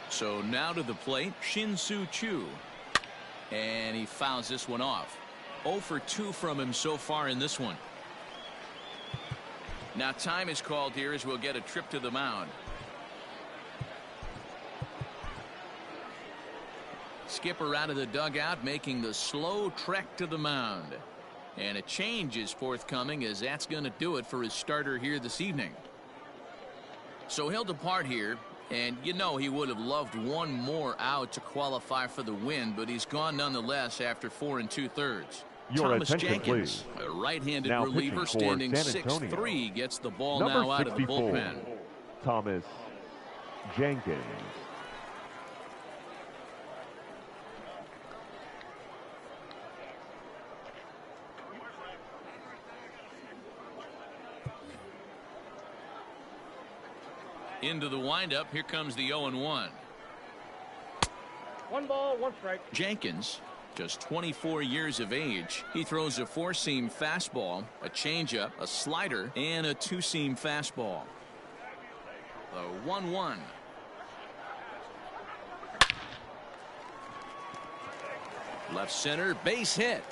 Speaker 6: So now to the plate, Shin-Soo Choo. And he fouls this one off. 0 for 2 from him so far in this one. Now time is called here as we'll get a trip to the mound. Skipper out of the dugout making the slow trek to the mound. And a change is forthcoming as that's going to do it for his starter here this evening. So he'll depart here. And you know he would have loved one more out to qualify for the win, but he's gone nonetheless after 4 2/3.
Speaker 3: Your
Speaker 6: Thomas
Speaker 3: attention,
Speaker 6: Jenkins,
Speaker 3: please.
Speaker 6: a right-handed
Speaker 3: Now
Speaker 6: reliever
Speaker 3: pitching for
Speaker 6: standing
Speaker 3: San Antonio.
Speaker 6: 6'3", gets the ball
Speaker 3: Number
Speaker 6: now out of the
Speaker 3: 64,
Speaker 6: bullpen.
Speaker 3: Thomas Jenkins.
Speaker 6: Into the windup. Here comes the 0-1.
Speaker 4: 1 ball, 1 strike.
Speaker 6: Jenkins, just 24 years of age. He throws a 4-seam fastball, a changeup, a slider, and a 2-seam fastball. The 1-1. Left center, base hit.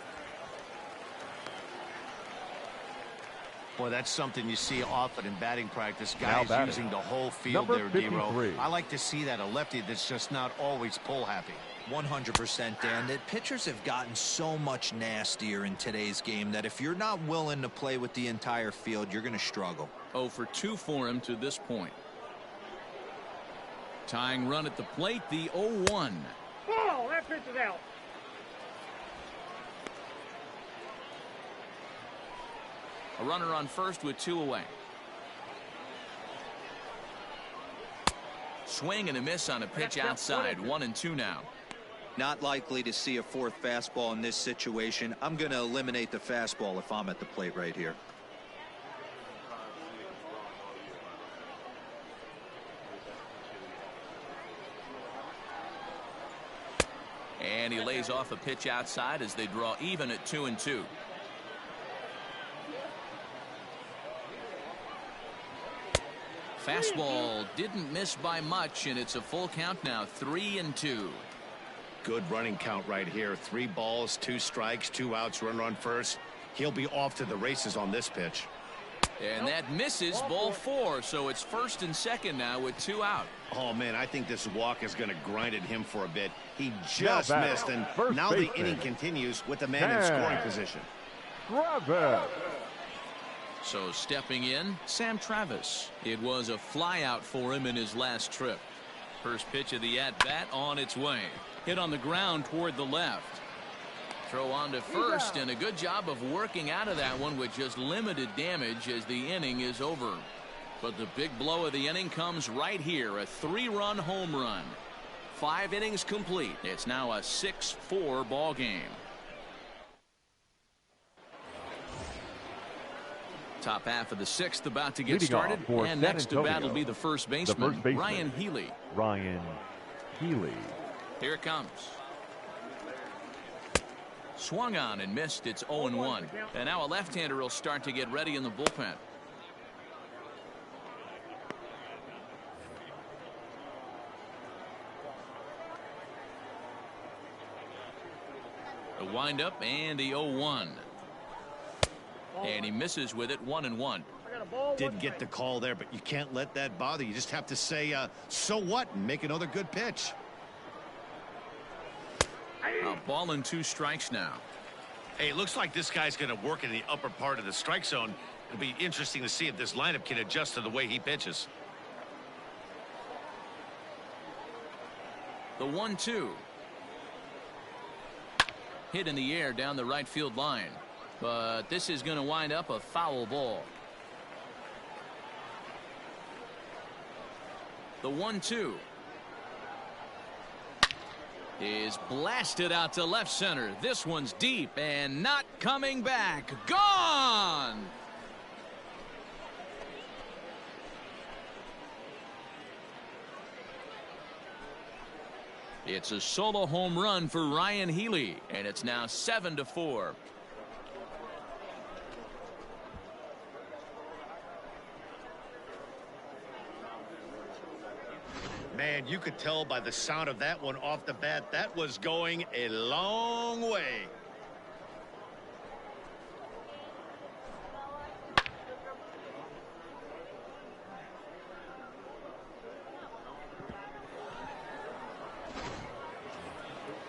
Speaker 2: Boy, that's something you see often in batting practice.
Speaker 3: Now
Speaker 2: Guys
Speaker 3: batting,
Speaker 2: using the whole field
Speaker 3: number
Speaker 2: there, D-Row.
Speaker 3: 53.
Speaker 2: I like to see that. A lefty that's just not always pull happy.
Speaker 5: 100%, Dan. That pitchers have gotten so much nastier in today's game that if you're not willing to play with the entire field, you're going to struggle.
Speaker 6: 0 for 2 for him to this point. Tying run at the plate, the 0-1.
Speaker 4: Oh, that pitch is out.
Speaker 6: A runner on first with 2 away. Swing and a miss on a pitch outside. 1-2 now.
Speaker 5: Not likely to see a 4th fastball in this situation. I'm going to eliminate the fastball if I'm at the plate right here.
Speaker 6: And he lays off a pitch outside as they draw even at 2-2. Fastball didn't miss by much, and it's a full count now. 3-2.
Speaker 2: Good running count right here. 3 balls, 2 strikes, 2 outs, runner on first. He'll be off to the races on this pitch.
Speaker 6: And that misses, ball 4. So it's first and second now with 2 out.
Speaker 2: Oh, man, I think this walk is going to grind at him for a bit. He just
Speaker 3: Now
Speaker 2: missed, and
Speaker 3: first
Speaker 2: now the
Speaker 3: baseman.
Speaker 2: inning continues with the man in scoring position.
Speaker 3: Travis.
Speaker 6: So stepping in, Sam Travis. It was a flyout for him in his last trip. First pitch of the at-bat on its way. Hit on the ground toward the left. Throw on to first, and a good job of working out of that one with just limited damage as the inning is over. But the big blow of the inning comes right here, a 3-run home run. 5 innings complete. It's now a 6-4 ball game. Top half of the 6th about to get started, and next to bat will be the first baseman, Ryan Healy.
Speaker 3: Ryan Healy.
Speaker 6: Here it comes. Swung on and missed. It's 0-1. And now a left-hander will start to get ready in the bullpen. A windup and the 0-1. And he misses with it, 1-1.
Speaker 2: Didn't get the call there, but you can't let that bother you. Just have to say, so what, and make another good pitch.
Speaker 6: A ball and 2 strikes now.
Speaker 2: Hey, it looks like this guy's going to work in the upper part of the strike zone. It'll be interesting to see if this lineup can adjust to the way he pitches.
Speaker 6: The 1-2. Hit in the air down the right field line. But this is going to wind up a foul ball. The 1-2 is blasted out to left center. This one's deep and not coming back. Gone! It's a solo home run for Ryan Healy, and it's now 7-4.
Speaker 2: Man, you could tell by the sound of that one off the bat, that was going a long way.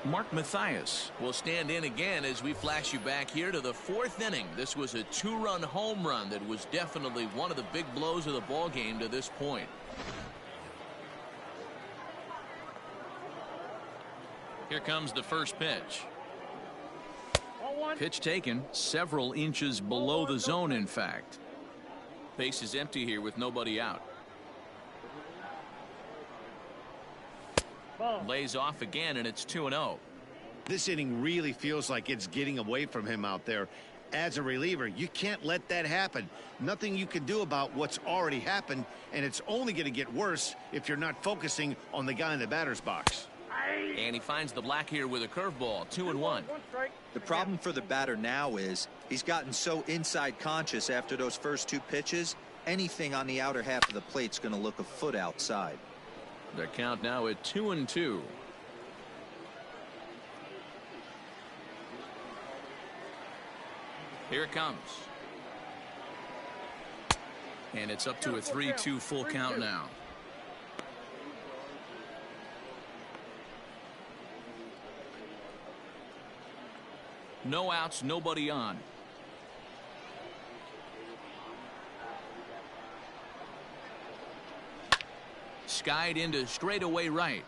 Speaker 6: Mark Mathias will stand in again as we flash you back here to the 4th inning. This was a 2-run home run that was definitely one of the big blows of the ball game to this point. Here comes the first pitch. Pitch taken several inches below the zone, in fact. Base is empty here with nobody out. Lays off again, and it's 2-0.
Speaker 2: This inning really feels like it's getting away from him out there. As a reliever, you can't let that happen. Nothing you can do about what's already happened, and it's only going to get worse if you're not focusing on the guy in the batter's box.
Speaker 6: And he finds the black here with a curveball. 2-1.
Speaker 5: The problem for the batter now is he's gotten so inside conscious after those first 2 pitches. Anything on the outer half of the plate's going to look a foot outside.
Speaker 6: The count now at 2-2. Here it comes. And it's up to a 3-2 full count now. No outs, nobody on. Skied into straightaway right.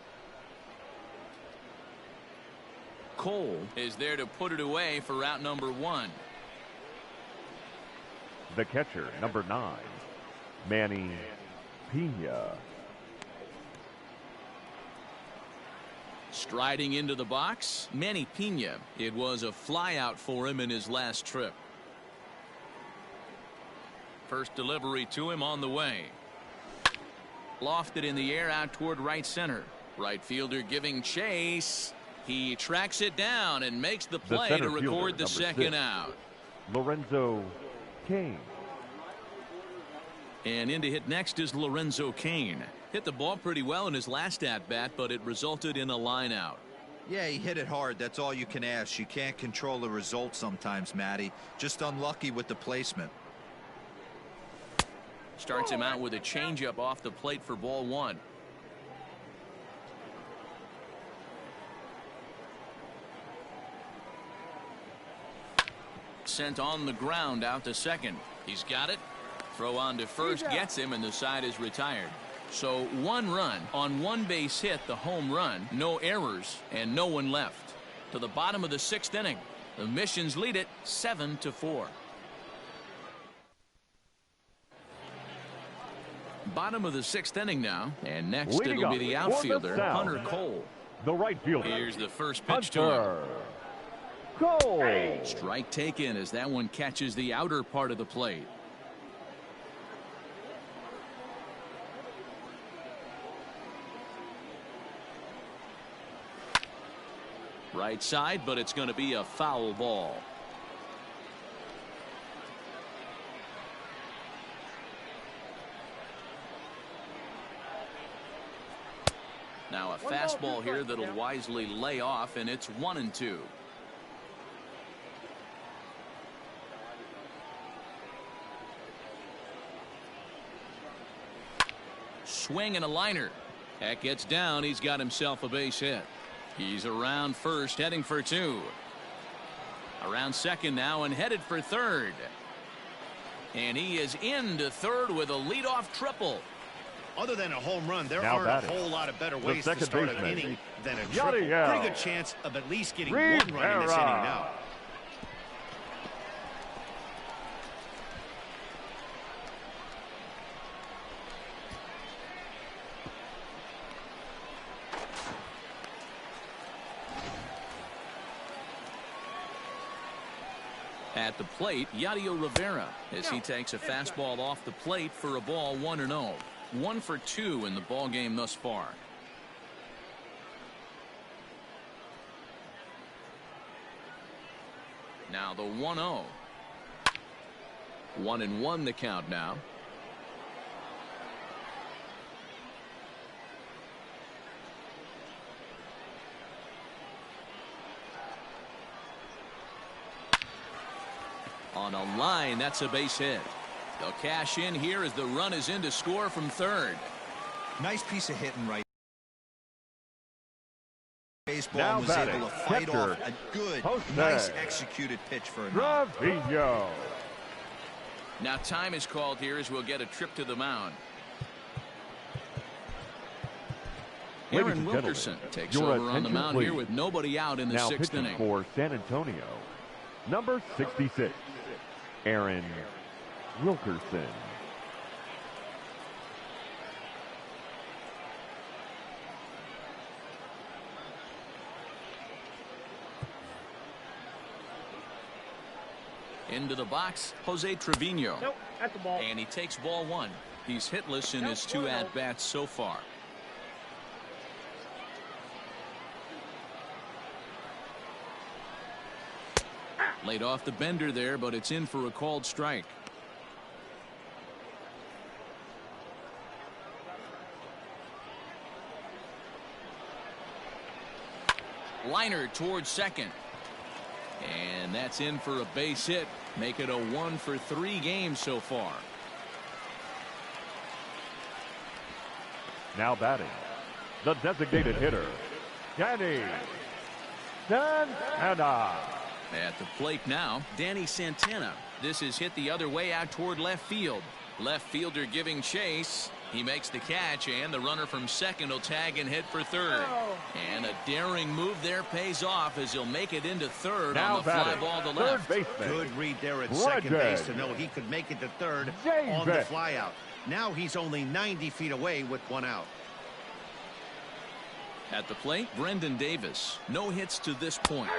Speaker 6: Cole is there to put it away for out number 1.
Speaker 3: The catcher, number 9, Manny Pena.
Speaker 6: Striding into the box, Manny Pena. It was a flyout for him in his last trip. First delivery to him on the way. Lofted in the air out toward right center. Right fielder giving chase. He tracks it down and makes the play to record the second out.
Speaker 3: Lorenzo Cain.
Speaker 6: And in to hit next is Lorenzo Cain. Hit the ball pretty well in his last at-bat, but it resulted in a line out.
Speaker 5: Yeah, he hit it hard. That's all you can ask. You can't control the result sometimes, Matty. Just unlucky with the placement.
Speaker 6: Starts him out with a changeup off the plate for ball 1. Sent on the ground out to second. He's got it. Throw on to first gets him, and the side is retired. So 1 run on 1 base hit, the home run, no errors, and no one left. To the bottom of the 6th inning. The Missions lead it 7-4. Bottom of the 6th inning now, and next
Speaker 3: Leading
Speaker 6: it'll be
Speaker 3: up
Speaker 6: the
Speaker 3: for the
Speaker 6: outfielder,
Speaker 3: South.
Speaker 6: Hunter Cole.
Speaker 3: The right fielder.
Speaker 6: Here's the first pitch to him.
Speaker 3: Hunter Cole.
Speaker 6: Strike taken as that one catches the outer part of the plate. Right side, but it's going to be a foul ball. Now a fastball here that'll wisely lay off, and it's 1-2. Swing and a liner. That gets down. He's got himself a base hit. He's around first, heading for 2. Around second now and headed for third. And he is into third with a leadoff triple.
Speaker 2: Other than a home run, there
Speaker 3: Now
Speaker 2: aren't a
Speaker 3: batting,
Speaker 2: whole lot of better ways to
Speaker 3: second
Speaker 2: start an
Speaker 3: baseman,
Speaker 2: inning than a triple.
Speaker 3: Yadiel.
Speaker 2: Pretty good chance of at least getting 1 run in this inning now.
Speaker 6: At the plate, Yadiel Rivera, as he takes a fastball off the plate for a ball 1-0. 1 for 2 in the ball game thus far. Now the 1-0. 1-1 the count now. On a line, that's a base hit. They'll cash in here as the run is in to score from third.
Speaker 5: Nice piece of hitting right. Baseball
Speaker 3: Now
Speaker 5: was
Speaker 3: batting,
Speaker 5: able to fight
Speaker 3: catcher,
Speaker 5: off a good,
Speaker 3: Jose
Speaker 5: nice executed pitch for a knock.
Speaker 3: Trevino.
Speaker 6: Now time is called here as we'll get a trip to the mound.
Speaker 3: Ladies
Speaker 6: Aaron
Speaker 3: and
Speaker 6: Wilkerson
Speaker 3: gentlemen,
Speaker 6: takes
Speaker 3: your
Speaker 6: over on the
Speaker 3: attention,
Speaker 6: mound here
Speaker 3: please.
Speaker 6: with nobody out in the
Speaker 3: Now
Speaker 6: 6th
Speaker 3: pitching
Speaker 6: inning.
Speaker 3: for San Antonio, number 66, Aaron Wilkerson.
Speaker 6: Into the box, Jose Trevino.
Speaker 4: Nope, that's the ball.
Speaker 6: And he takes ball 1. He's hitless in his 2 at-bats so far. Laid off the bender there, but it's in for a called strike. Liner towards second. And that's in for a base hit. Make it a 1 for 3 game so far.
Speaker 3: Now batting, the designated hitter, Danny Santana.
Speaker 6: At the plate now, Danny Santana. This is hit the other way out toward left field. Left fielder giving chase. He makes the catch, and the runner from second will tag and hit for third. And a daring move there pays off as he'll make it into third
Speaker 3: Now
Speaker 6: on the fly
Speaker 3: batting,
Speaker 6: ball to
Speaker 3: third
Speaker 6: left.
Speaker 3: baseman,
Speaker 2: Good read there at second base to know he could make it to third on the flyout. Now he's only 90 feet away with 1 out.
Speaker 6: At the plate, Brendan Davis. No hits to this point.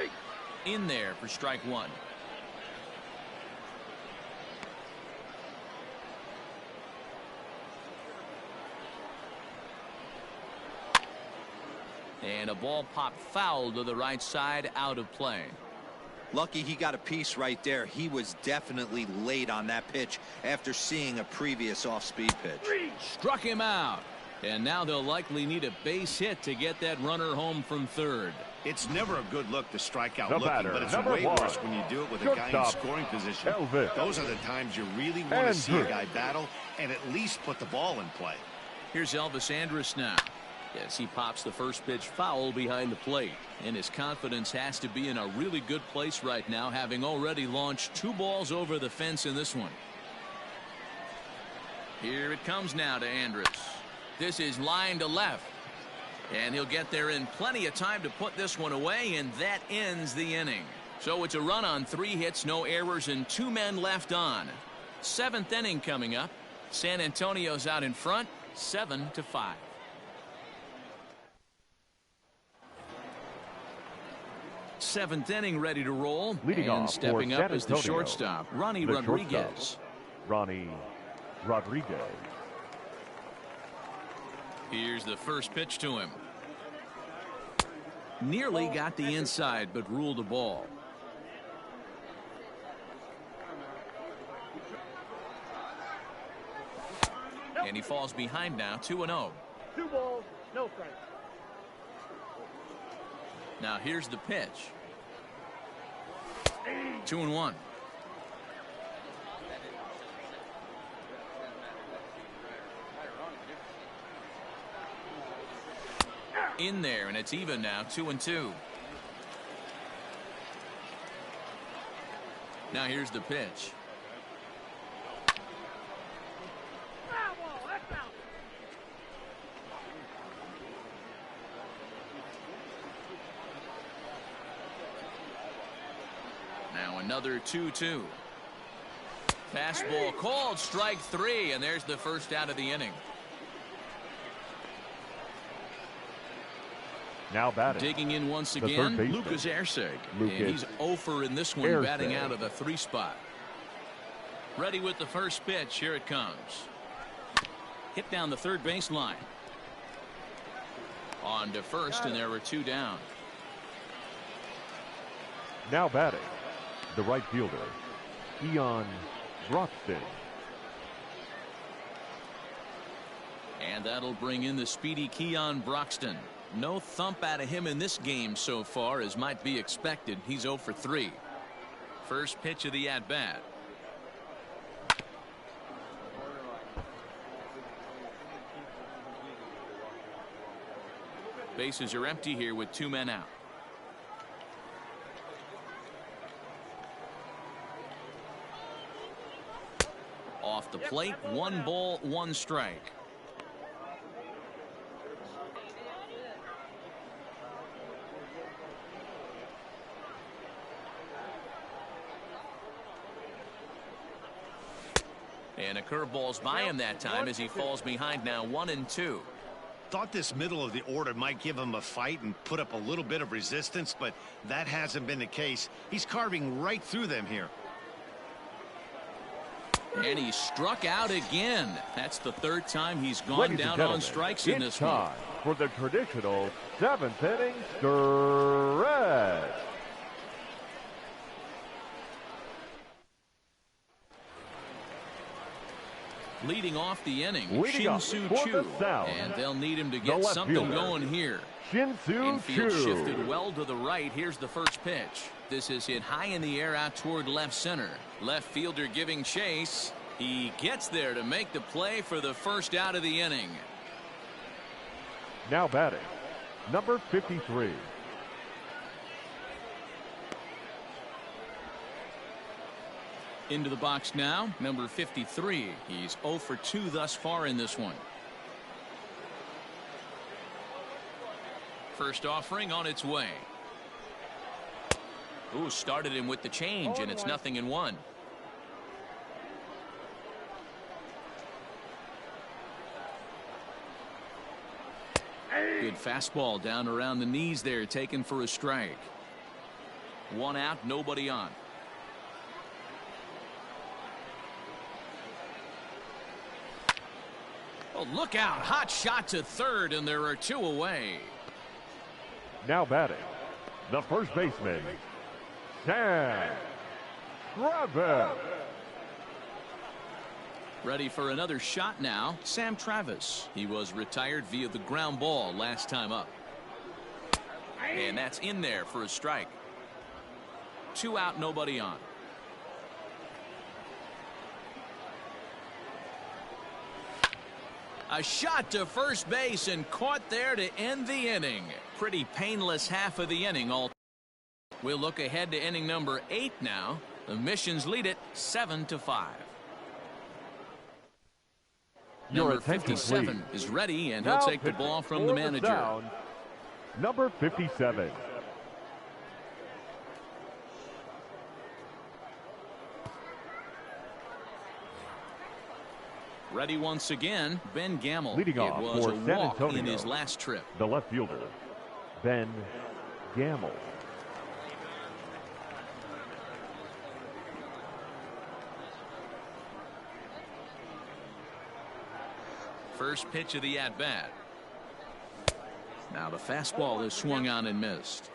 Speaker 6: In there for strike 1. And a ball popped foul to the right side, out of play.
Speaker 5: Lucky he got a piece right there. He was definitely late on that pitch after seeing a previous off-speed pitch.
Speaker 6: Struck him out. And now they'll likely need a base hit to get that runner home from third.
Speaker 2: It's never a good look to strike out
Speaker 3: The
Speaker 2: looking,
Speaker 3: batter,
Speaker 2: but it's
Speaker 3: number
Speaker 2: way
Speaker 3: 1,
Speaker 2: worse when you do it with a guy in
Speaker 3: shortstop,
Speaker 2: scoring position.
Speaker 3: Elvis.
Speaker 2: Those are the times you really want to see a guy battle and at least put the ball in play.
Speaker 6: Here's Elvis Andrus now. Yes, he pops the first pitch foul behind the plate. And his confidence has to be in a really good place right now, having already launched 2 balls over the fence in this one. Here it comes now to Andrus.
Speaker 1: This is line to left. And he'll get there in plenty of time to put this one away, and that ends the inning. So it's a run on 3 hits, no errors, and 2 men left on. 7th inning coming up. San Antonio's out in front, 7-5. 7th inning ready to roll.
Speaker 3: Leading
Speaker 1: and
Speaker 3: off
Speaker 1: stepping
Speaker 3: for
Speaker 1: up
Speaker 3: San
Speaker 1: is the
Speaker 3: Antonio,
Speaker 1: shortstop, Ronnie
Speaker 3: the
Speaker 1: Rodriguez.
Speaker 3: shortstop, Ronnie Rodriguez.
Speaker 1: Here's the first pitch to him. Nearly got the inside, but ruled a ball. And he falls behind now, 2-0.
Speaker 4: 2 balls, no strikes.
Speaker 1: Now here's the pitch. 2-1. In there, and it's even now, 2-2. Now here's the pitch. Now another 2-2. Fastball called, strike 3, and there's the first out of the inning.
Speaker 3: Now batting.
Speaker 1: Digging in once
Speaker 3: the
Speaker 1: again,
Speaker 3: third baseman,
Speaker 1: Lucas Erceg.
Speaker 3: Lucas
Speaker 1: And he's 0 in this one,
Speaker 3: Erceg.
Speaker 1: batting out of the 3 spot. Ready with the first pitch. Here it comes. Hit down the third baseline. On to first, and there were 2 down.
Speaker 3: Now batting, the right fielder, Ian Broxton.
Speaker 1: And that'll bring in the speedy Keon Broxton. No thump out of him in this game so far, as might be expected. He's 0 for 3. First pitch of the at-bat. Bases are empty here with 2 men out. Off the plate, 1 ball, 1 strike. And a curveball's by him that time as he falls behind now, 1-2.
Speaker 2: Thought this middle of the order might give him a fight and put up a little bit of resistance, but that hasn't been the case. He's carving right through them here.
Speaker 1: And he struck out again. That's the 3rd time he's gone
Speaker 3: Ladies and
Speaker 1: down
Speaker 3: gentlemen,
Speaker 1: on strikes in this one.
Speaker 3: It's time for the traditional 7th inning stretch.
Speaker 1: Leading off the inning,
Speaker 3: Leading off
Speaker 1: Shin-Soo
Speaker 3: for
Speaker 1: Choo.
Speaker 3: the South,
Speaker 1: And they'll need him to
Speaker 3: the
Speaker 1: get
Speaker 3: left
Speaker 1: something
Speaker 3: fielder,
Speaker 1: going here.
Speaker 3: Shin-Soo
Speaker 1: Infield
Speaker 3: Choo.
Speaker 1: shifted well to the right. Here's the first pitch. This is hit high in the air out toward left center. Left fielder giving chase. He gets there to make the play for the first out of the inning.
Speaker 3: Now batting, number 53.
Speaker 1: Into the box now, number 53. He's 0 for 2 thus far in this one. First offering on its way. Ooh, started him with the change, and it's 0-1. Good fastball down around the knees there, taken for a strike. 1 out, nobody on. Oh, look out. Hot shot to third, and there are 2 away.
Speaker 3: Now batting, the first baseman, Sam Travis.
Speaker 1: Ready for another shot now, Sam Travis. He was retired via the ground ball last time up. And that's in there for a strike. 2 out, nobody on. A shot to first base and caught there to end the inning. Pretty painless half of the inning. We'll look ahead to inning number 8 now. The Missions lead it 7-5.
Speaker 3: Your
Speaker 6: Number
Speaker 3: attention,
Speaker 6: 57
Speaker 3: please.
Speaker 6: is ready, and
Speaker 3: Now
Speaker 6: he'll take the
Speaker 3: pitching
Speaker 6: ball from
Speaker 3: for
Speaker 6: the manager.
Speaker 3: Sound, number 57.
Speaker 6: Ready once again, Ben Gamble.
Speaker 3: Leading
Speaker 6: it
Speaker 3: off
Speaker 6: was
Speaker 3: for
Speaker 6: a
Speaker 3: San
Speaker 6: walk
Speaker 3: Antonio,
Speaker 6: in his last trip.
Speaker 3: The left fielder, Ben Gamble.
Speaker 6: First pitch of the at-bat. Now the fastball is swung on and missed.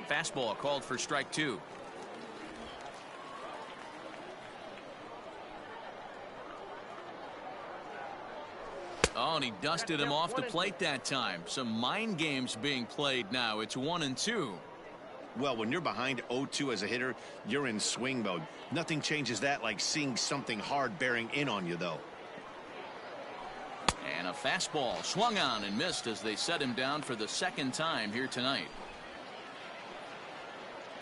Speaker 6: Fastball called for strike 2. Oh, and he dusted him off the plate that time. Some mind games being played now. It's 1-2.
Speaker 2: Well, when you're behind 0-2 as a hitter, you're in swing mode. Nothing changes that like seeing something hard bearing in on you, though.
Speaker 6: And a fastball swung on and missed as they set him down for the second time here tonight.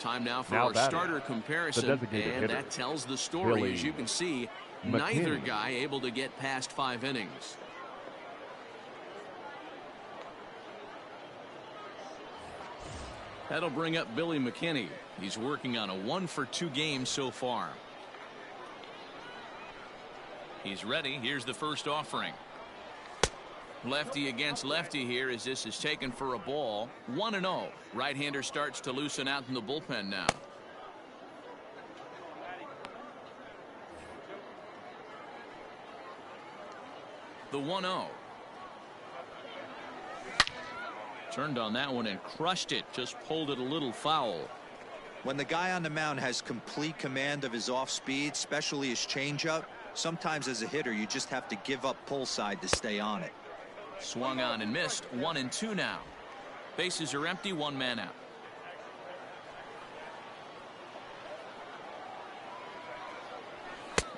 Speaker 6: Time now for our starter comparison, and that tells the story. As you can see, neither guy able to get past 5 innings. That'll bring up Billy McKinney. He's working on a 1-for-2 game so far. He's ready. Here's the first offering. Lefty against lefty here as this is taken for a ball. 1-0. Right-hander starts to loosen out in the bullpen now. The 1-0. Turned on that one and crushed it. Just pulled it a little foul.
Speaker 5: When the guy on the mound has complete command of his off speed, especially his changeup, sometimes as a hitter you just have to give up pull side to stay on it.
Speaker 6: Swung on and missed. 1-2 now. Bases are empty. 1 man out.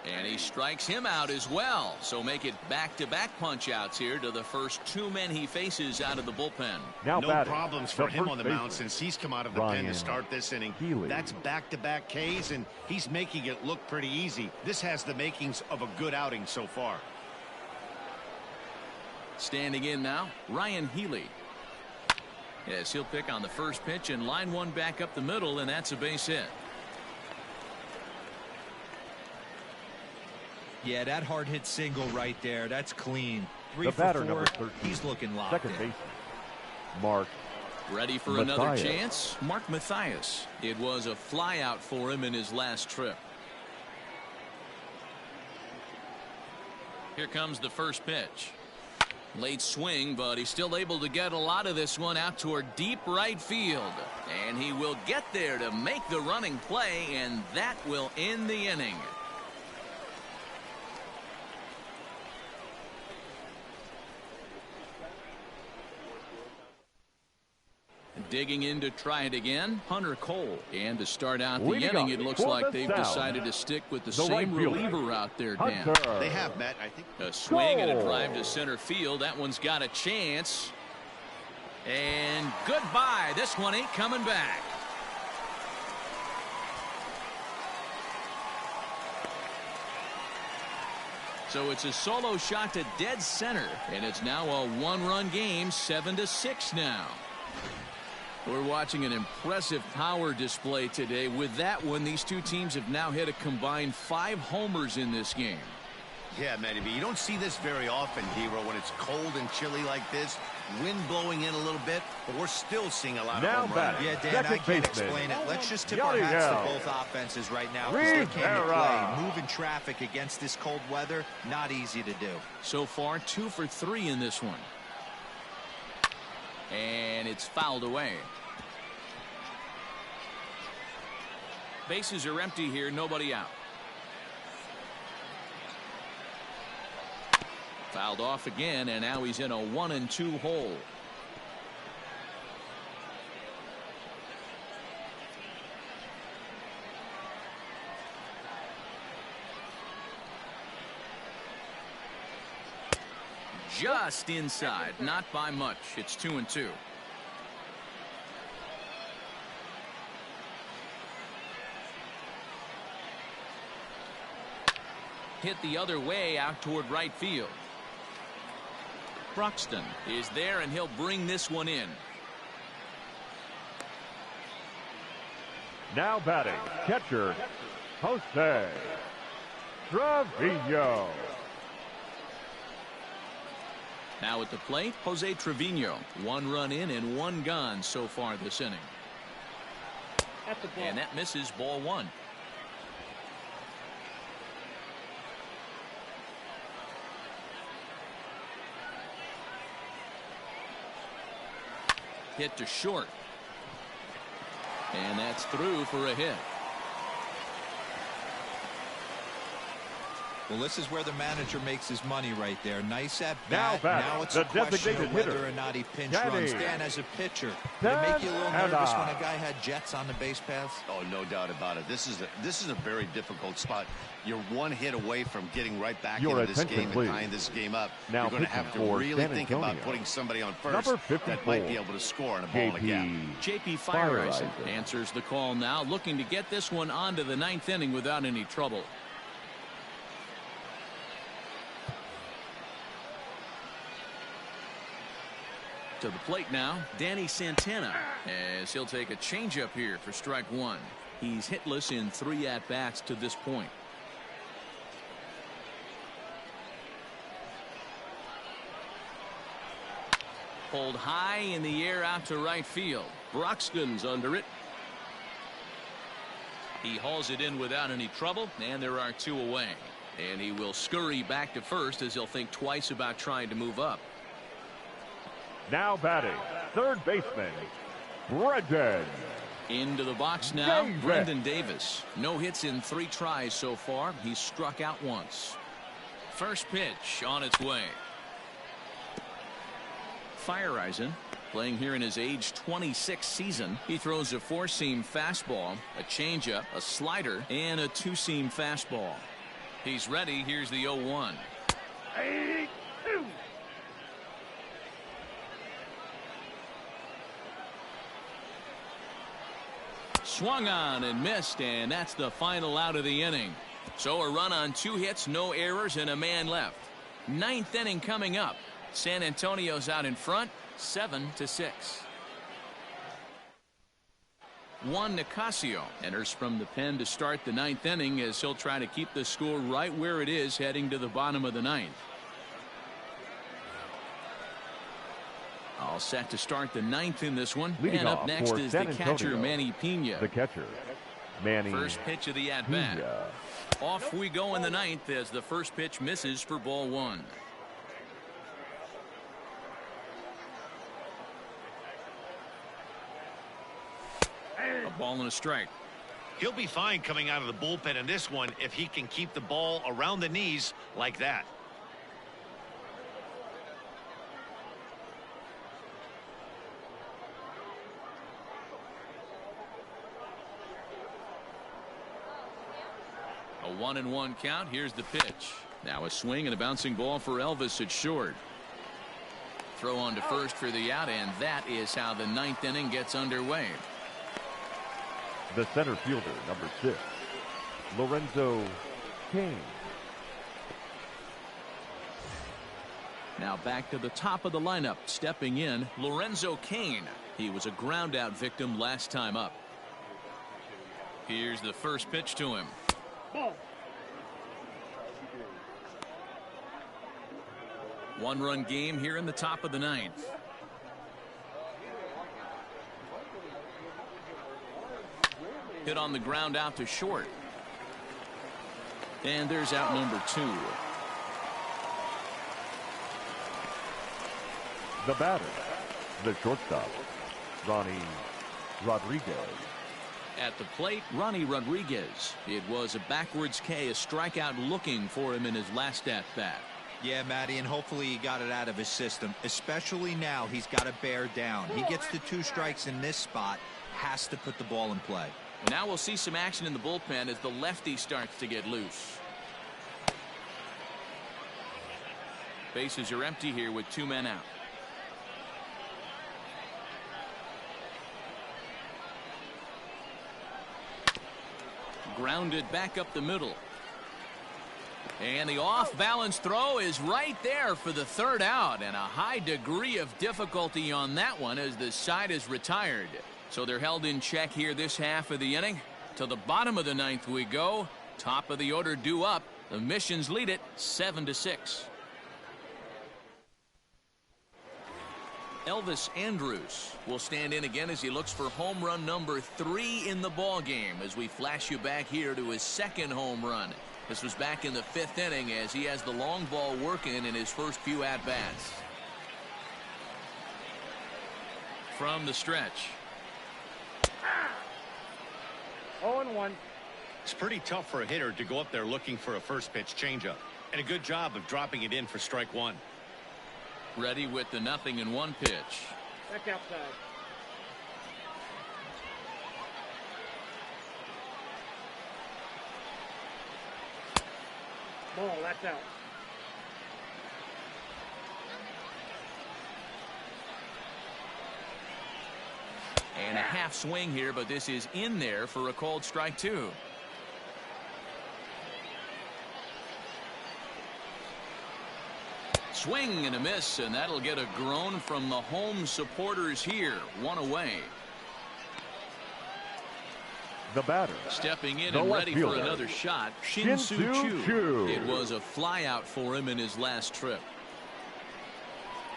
Speaker 6: And he strikes him out as well. So make it back-to-back punch-outs here to the first 2 men he faces out of the bullpen.
Speaker 3: Now
Speaker 2: no problems for him on the mound since he's come out of the pen to start this inning. That's back-to-back Ks, and he's making it look pretty easy. This has the makings of a good outing so far.
Speaker 6: Standing in now, Ryan Healy. Yes, he'll pick on the first pitch and line one back up the middle, and that's a base hit.
Speaker 5: Yeah, that hard hit single right there. That's clean. 3
Speaker 3: the
Speaker 5: for
Speaker 3: batter,
Speaker 5: 4.
Speaker 3: number 13,
Speaker 5: he's looking locked
Speaker 3: second
Speaker 5: in.
Speaker 3: baseman, Mark.
Speaker 6: Ready for
Speaker 3: Mathias.
Speaker 6: another chance? Mark Mathias. It was a flyout for him in his last trip. Here comes the first pitch. Late swing, but he's still able to get a lot of this one out toward deep right field. And he will get there to make the running play, and that will end the inning. Digging in to try it again, Hunter Cole. And to start out the inning, it looks like they've decided to stick with the same reliever out there, Dan.
Speaker 2: They have, Matt. I think
Speaker 6: a swing and a drive to center field. That one's got a chance. And goodbye. This one ain't coming back. So it's a solo shot to dead center, and it's now a 1-run game, 7-6 now. We're watching an impressive power display today. With that one, these two teams have now hit a combined 5 homers in this game.
Speaker 2: Yeah, Matty B, you don't see this very often, Hero, when it's cold and chilly like this. Wind blowing in a little bit, but we're still seeing a lot of home runs.
Speaker 5: Yeah, Dan, I can't explain it. Let's just tip our hats to both offenses right now because they came to play. Moving traffic against this cold weather, not easy to do.
Speaker 6: So far, 2 for 3 in this one. And it's fouled away. Bases are empty here, nobody out. Fouled off again, and now he's in a 1-2 hole. Just inside, not by much. It's 2-2. Hit the other way out toward right field. Broxton is there, and he'll bring this one in.
Speaker 3: Now batting, catcher, Jose Trevino.
Speaker 6: Now at the plate, Jose Trevino. 1 run in and 1 gone so far this inning.
Speaker 4: That's a ball.
Speaker 6: And that misses, ball 1. Hit to short. And that's through for a hit.
Speaker 5: Well, this is where the manager makes his money right there. Nice at
Speaker 3: Now
Speaker 5: bat.
Speaker 3: batting,
Speaker 5: Now it's
Speaker 3: the
Speaker 5: a question
Speaker 3: designated
Speaker 5: of whether
Speaker 3: hitter,
Speaker 5: or not he pinch
Speaker 3: Danny
Speaker 5: runs. Dan, as a pitcher, did it make you a little nervous when a guy had jets on the base paths?
Speaker 2: Oh, no doubt about it. This is a very difficult spot. You're 1 hit away from getting right back
Speaker 3: Your
Speaker 2: into this
Speaker 3: attention,
Speaker 2: game
Speaker 3: please.
Speaker 2: and tying this game up.
Speaker 3: Now
Speaker 2: You're going to have to
Speaker 3: pitching for
Speaker 2: really
Speaker 3: San
Speaker 2: think about
Speaker 3: Antonio.
Speaker 2: putting somebody on first
Speaker 3: Number 54,
Speaker 2: that might be able to score on a ball in a gap.
Speaker 6: JP Fireisen answers the call now, looking to get this one onto the 9th inning without any trouble. To the plate now, Danny Santana, as he'll take a changeup here for strike 1. He's hitless in 3 at-bats to this point. Pulled high in the air out to right field.
Speaker 7: Broxton's under it.
Speaker 6: He hauls it in without any trouble, and there are 2 away. And he will scurry back to first as he'll think twice about trying to move up.
Speaker 3: Now batting, third baseman, Brendan.
Speaker 6: Into the box now,
Speaker 3: Davis.
Speaker 6: Brendan Davis. No hits in 3 tries so far. He's struck out once. First pitch on its way. Fireisen, playing here in his age 26 season. He throws a 4-seam fastball, a changeup, a slider, and a 2-seam fastball. He's ready. Here's the 0-1. Swung on and missed, and that's the final out of the inning. So a run on 2 hits, no errors, and a man left. 9th inning coming up. San Antonio's out in front, 7-6. Juan Nicasio enters from the pen to start the 9th inning as he'll try to keep the score right where it is heading to the bottom of the 9th. All set to start the 9th in this one.
Speaker 3: Leading
Speaker 6: and up
Speaker 3: off
Speaker 6: next
Speaker 3: for
Speaker 6: is
Speaker 3: San
Speaker 6: the catcher,
Speaker 3: Antonio,
Speaker 6: Manny Pena.
Speaker 3: The catcher, Manny
Speaker 6: First pitch of the at-bat.
Speaker 3: Pena.
Speaker 6: Off we go in the 9th as the first pitch misses for ball 1. A ball and a strike.
Speaker 2: He'll be fine coming out of the bullpen in this one if he can keep the ball around the knees like that.
Speaker 6: A 1-1 count. Here's the pitch. Now a swing and a bouncing ball for Elvis at short. Throw on to first for the out, and that is how the 9th inning gets underway.
Speaker 3: The center fielder, number 6, Lorenzo Cain.
Speaker 6: Now back to the top of the lineup. Stepping in, Lorenzo Cain. He was a ground out victim last time up. Here's the first pitch to him.
Speaker 4: Ball.
Speaker 6: 1-run game here in the top of the 9th. Hit on the ground out to short. And there's out number 2.
Speaker 3: The batter, the shortstop, Ronnie Rodriguez.
Speaker 6: At the plate, Ronnie Rodriguez. It was a backwards K, a strikeout looking for him in his last at-bat.
Speaker 5: Yeah, Matty, and hopefully he got it out of his system. Especially now, he's got to bear down. He gets to 2 strikes in this spot, has to put the ball in play.
Speaker 6: Now we'll see some action in the bullpen as the lefty starts to get loose. Bases are empty here with 2 men out. Grounded back up the middle. And the off-balance throw is right there for the third out, and a high degree of difficulty on that one as the side is retired. So they're held in check here this half of the inning. To the bottom of the ninth we go. Top of the order due up. The Missions lead it 7-6. Elvis Andrews will stand in again as he looks for home run number 3 in the ball game as we flash you back here to his second home run. This was back in the 5th inning as he has the long ball working in his first few at-bats. From the stretch.
Speaker 4: 0-1.
Speaker 2: It's pretty tough for a hitter to go up there looking for a first pitch changeup. And a good job of dropping it in for strike 1.
Speaker 6: Ready with the 0-1 pitch.
Speaker 4: Back outside. Ball, that's out.
Speaker 6: And a half swing here, but this is in there for a called strike 2. Swing and a miss, and that'll get a groan from the home supporters here. 1 away.
Speaker 3: The batter,
Speaker 6: stepping in
Speaker 3: the
Speaker 6: and
Speaker 3: left
Speaker 6: ready
Speaker 3: fielder,
Speaker 6: for another shot, Shin-Soo
Speaker 3: Choo.
Speaker 6: It was a flyout for him in his last trip.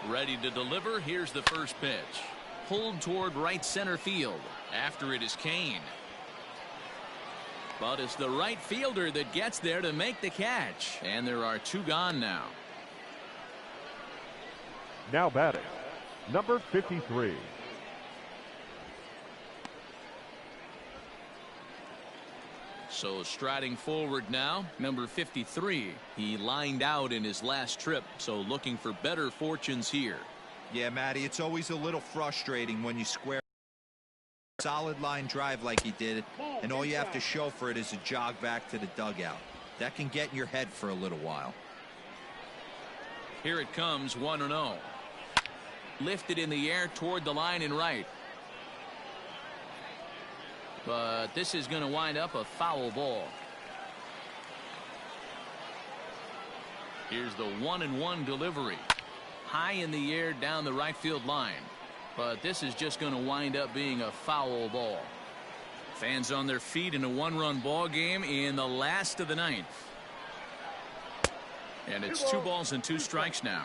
Speaker 6: Ready to deliver. Here's the first pitch. Pulled toward right center field. After it is Kane. But it's the right fielder that gets there to make the catch. And there are 2 gone now.
Speaker 3: Now batting, number 53.
Speaker 6: So striding forward now, number 53. He lined out in his last trip, so looking for better fortunes here.
Speaker 5: Yeah, Matty, it's always a little frustrating when you square a solid line drive like he did, and all you have to show for it is a jog back to the dugout. That can get in your head for a little while.
Speaker 6: Here it comes, 1-0. Lifted in the air toward the line and right. But this is going to wind up a foul ball. Here's the 1-1 delivery. High in the air down the right field line. But this is just going to wind up being a foul ball. Fans on their feet in a 1-run ball game in the last of the 9th. And it's 2 balls and 2 strikes now.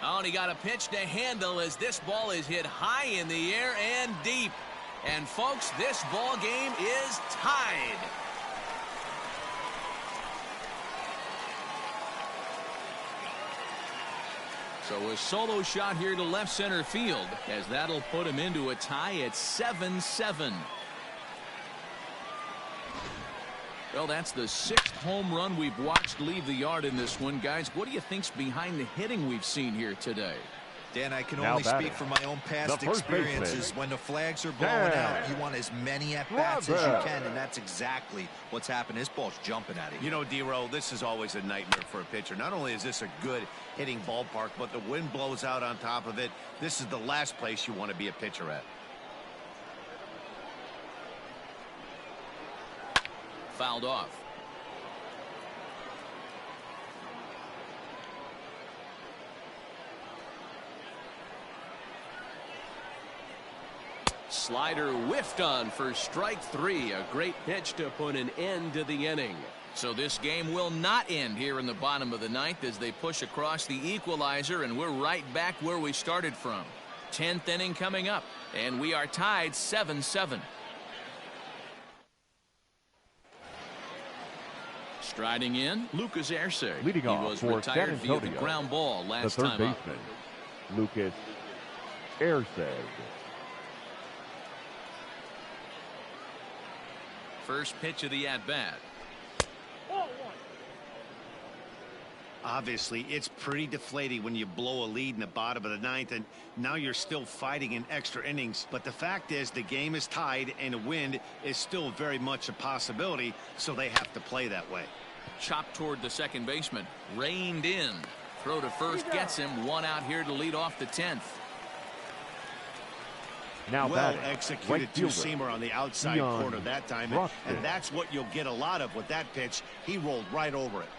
Speaker 6: Oh, and he got a pitch to handle as this ball is hit high in the air and deep. And folks, this ball game is tied. So a solo shot here to left center field as that'll put him into a tie at 7-7. Well, that's the 6th home run we've watched leave the yard in this one. Guys, what do you think's behind the hitting we've seen here today?
Speaker 5: Dan, I can
Speaker 3: Now
Speaker 5: only
Speaker 3: batting,
Speaker 5: speak from my own past
Speaker 3: the first
Speaker 5: experiences.
Speaker 3: baseman,
Speaker 5: When the flags are blowing out, you want as many at-bats as you can, and that's exactly what's happened. This ball's jumping at him.
Speaker 2: You know, D-Row, this is always a nightmare for a pitcher. Not only is this a good hitting ballpark, but the wind blows out on top of it. This is the last place you want to be a pitcher at.
Speaker 6: Fouled off.
Speaker 7: Slider whiffed on for strike 3. A great pitch to put an end to the inning.
Speaker 6: So this game will not end here in the bottom of the 9th as they push across the equalizer, and we're right back where we started from. 10th inning coming up, and we are tied 7-7. Striding in, Lucas Erceg.
Speaker 3: Leading
Speaker 6: he
Speaker 3: off
Speaker 6: was
Speaker 3: for
Speaker 6: retired
Speaker 3: San
Speaker 6: via the
Speaker 3: Antonio,
Speaker 6: ground ball
Speaker 3: the
Speaker 6: last
Speaker 3: third
Speaker 6: time up.
Speaker 3: baseman, Lucas Erceg.
Speaker 6: First pitch of the at-bat.
Speaker 2: Obviously, it's pretty deflating when you blow a lead in the bottom of the 9th, and now you're still fighting in extra innings. But the fact is, the game is tied, and a win is still very much a possibility, so they have to play that way.
Speaker 6: Chopped toward the second baseman. Reined in. Throw to first gets him. 1 out here to lead off the 10th.
Speaker 3: Now
Speaker 2: Well
Speaker 3: batting,
Speaker 2: executed
Speaker 3: right fielder,
Speaker 2: two-seamer on the outside
Speaker 3: Leon
Speaker 2: corner that time.
Speaker 3: Broxton.
Speaker 2: And that's what you'll get a lot of with that pitch. He rolled right over it.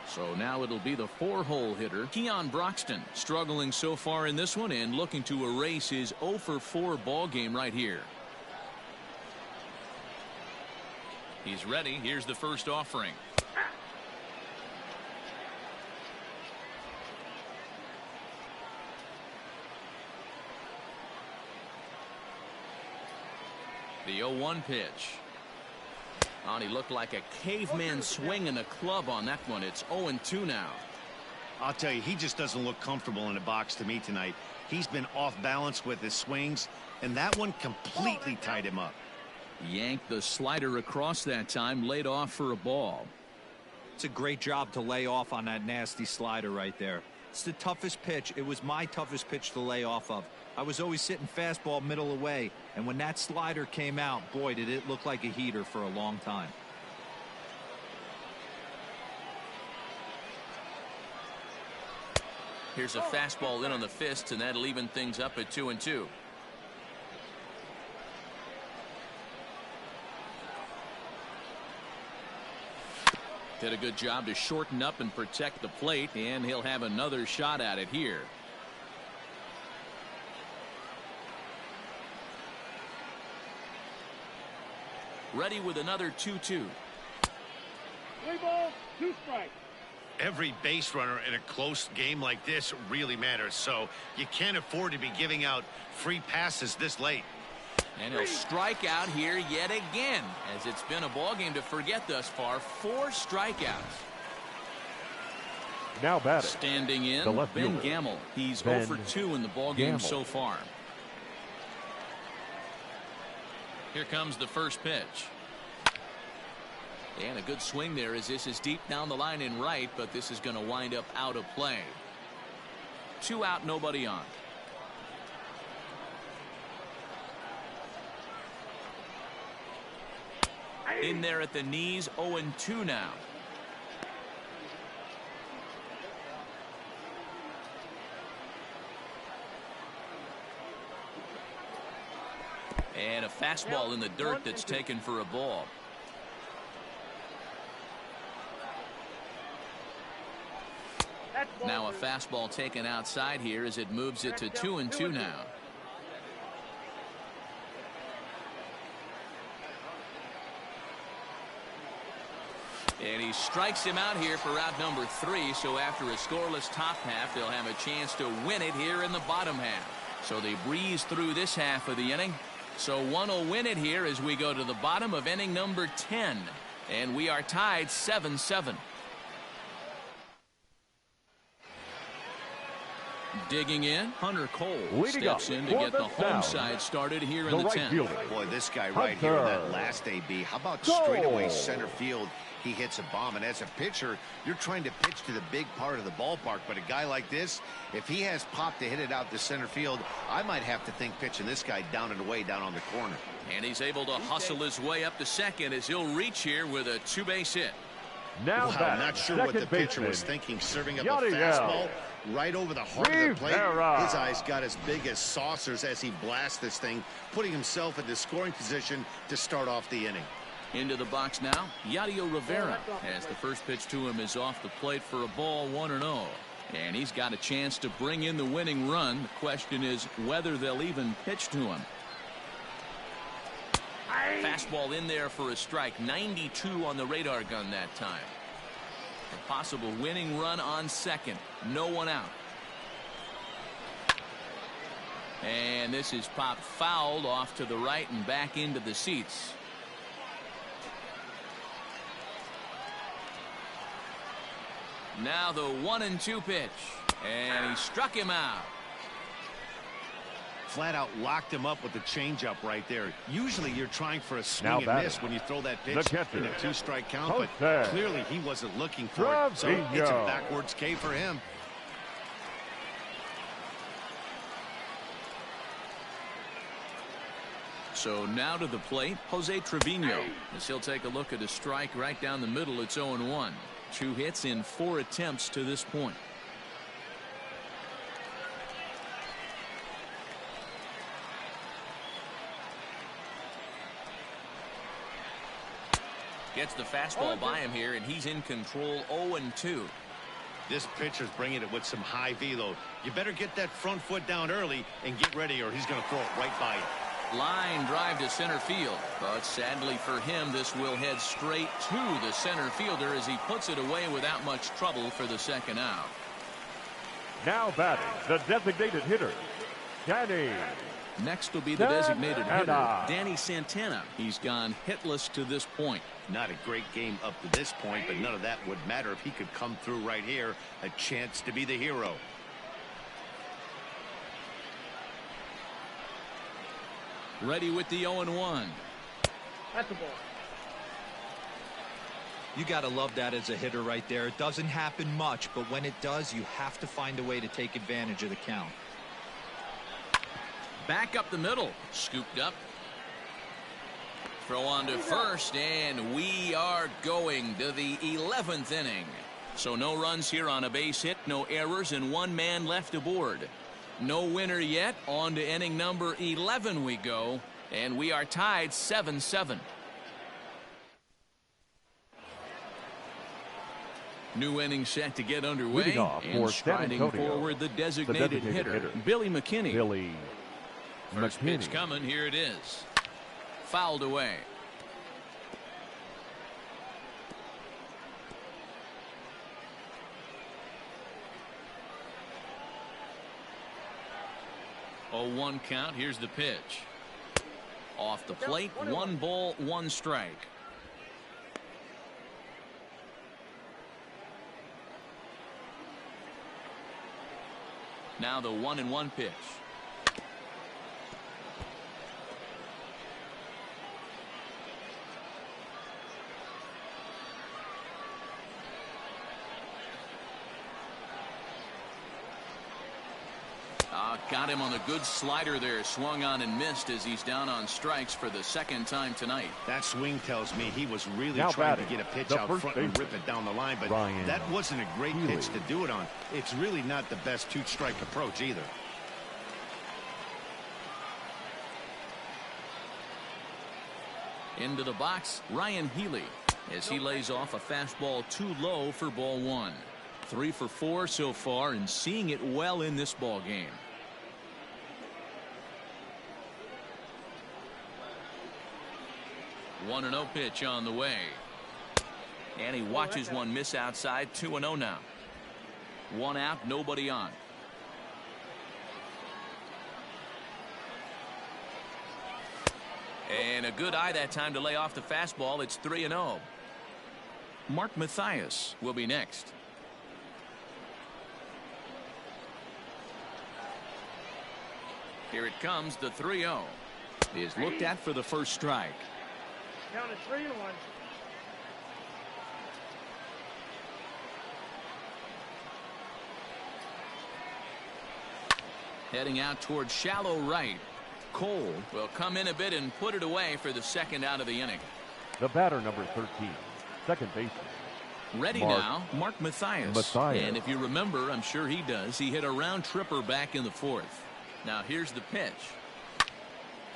Speaker 6: So now it'll be the 4-hole hitter, Keon Broxton, struggling so far in this one and looking to erase his 0 for 4 ball game right here. He's ready. Here's the first offering. The 0-1 pitch. Oh, he looked like a caveman swinging a club on that one. It's 0-2 now.
Speaker 2: I'll tell you, he just doesn't look comfortable in the box to me tonight. He's been off balance with his swings, and that one completely tied him up.
Speaker 6: Yanked the slider across that time, laid off for a ball.
Speaker 5: It's a great job to lay off on that nasty slider right there. It's the toughest pitch. It was my toughest pitch to lay off of. I was always sitting fastball middle away, and when that slider came out, boy, did it look like a heater for a long time.
Speaker 6: Here's a fastball in on the fists, and that'll even things up at 2-2. Did a good job to shorten up and protect the plate, and he'll have another shot at it here. Ready with another 2-2.
Speaker 4: 3 balls, 2 strikes.
Speaker 2: Every base runner in a close game like this really matters, so you can't afford to be giving out free passes this late.
Speaker 6: And he'll strike out here yet again, as it's been a ball game to forget thus far. 4 strikeouts.
Speaker 3: Now batting,
Speaker 6: Standing in,
Speaker 3: the left
Speaker 6: Ben
Speaker 3: fielder,
Speaker 6: Gamble. He's
Speaker 3: Ben
Speaker 6: 0 for 2 in the ball game
Speaker 3: Gamble.
Speaker 6: so far. Here comes the first pitch. And a good swing there, as this is deep down the line in right, but this is going to wind up out of play. 2 out, nobody on. In there at the knees, 0-2 now. And a fastball in the dirt that's taken for a ball. Now a fastball taken outside here as it moves it to 2-2 now. And he strikes him out here for out number 3. So after a scoreless top half, they'll have a chance to win it here in the bottom half. So they breeze through this half of the inning. So one will win it here as we go to the bottom of inning number 10. And we are tied 7-7. Digging in, Hunter Cole steps in to get the home side started here in the 10th.
Speaker 2: Boy, this guy right here on that last AB. How about straightaway center field? He hits a bomb, and as a pitcher, you're trying to pitch to the big part of the ballpark. But a guy like this, if he has pop to hit it out to center field, I might have to think pitching this guy down and away down on the corner.
Speaker 6: And he's able to hustle his way up to second as he'll reach here with a 2-base hit.
Speaker 3: Now
Speaker 2: wow, I'm not sure what the pitcher was thinking, serving up a fastball right over the heart of the plate. His eyes got as big as saucers as he blasts this thing, putting himself in the scoring position to start off the inning.
Speaker 6: Into the box now, Yadier Rivera, as the first pitch to him is off the plate for a ball, 1-0. And he's got a chance to bring in the winning run. The question is whether they'll even pitch to him. Fastball in there for a strike. 92 on the radar gun that time. A possible winning run on second. No one out. And this is popped fouled off to the right and back into the seats. Now the 1-2 pitch. And he struck him out.
Speaker 2: Flat out locked him up with the changeup right there. Usually you're trying for a swing and miss when you throw that pitch in a 2-strike count, but clearly he wasn't looking for it. So it's a backwards K for him.
Speaker 6: So now to the plate, Jose Trevino, as he'll take a look at a strike right down the middle. It's 0-1. 2 hits in 4 attempts to this point. Gets the fastball by him here, and he's in control 0-2.
Speaker 2: This pitcher's bringing it with some high velo. You better get that front foot down early and get ready, or he's going to throw it right by you.
Speaker 6: Line drive to center field. But sadly for him, this will head straight to the center fielder as he puts it away without much trouble for the second out.
Speaker 3: Now batting, the designated hitter, Danny.
Speaker 6: Next will be the designated hitter, Danny Santana. He's gone hitless to this point.
Speaker 2: Not a great game up to this point, but none of that would matter if he could come through right here. A chance to be the hero.
Speaker 6: Ready with the 0-1.
Speaker 4: That's the ball.
Speaker 5: You got to love that as a hitter right there. It doesn't happen much, but when it does, you have to find a way to take advantage of the count.
Speaker 6: Back up the middle. Scooped up. Throw on to first, and we are going to the 11th inning. So no runs here on a base hit, no errors, and one man left aboard. No winner yet. On to inning number 11 we go, and we are tied 7-7. New inning set to get underway, and striding forward the designated hitter, Billy McKinney. First pitch coming. Here it is. Fouled away. Oh, 1 count. Here's the pitch. Off the plate. 1 ball, 1 strike. Now the 1-1 pitch. Got him on the good slider there. Swung on and missed as he's down on strikes for the 2nd time tonight.
Speaker 2: That swing tells me he was really trying to get a pitch out front and rip it down the line, but that wasn't a great pitch to do it on. It's really not the best 2-strike approach either.
Speaker 6: Into the box, Ryan Healy, as he lays off a fastball too low for ball 1. 3 for 4 so far, and seeing it well in this ball game. 1-0 pitch on the way. And he watches one miss outside. 2-0 now. 1 out, nobody on. And a good eye that time to lay off the fastball. It's 3-0. Mark Mathias will be next. Here it comes. The 3-0 is looked at for the first strike.
Speaker 4: Counted 3-1.
Speaker 6: Heading out towards shallow right. Cole will come in a bit and put it away for the 2nd out of the inning.
Speaker 3: The batter, number 13, second baseman.
Speaker 6: Ready now, Mark Mathias. And if you remember, I'm sure he does, he hit a round tripper back in the 4th. Now here's the pitch.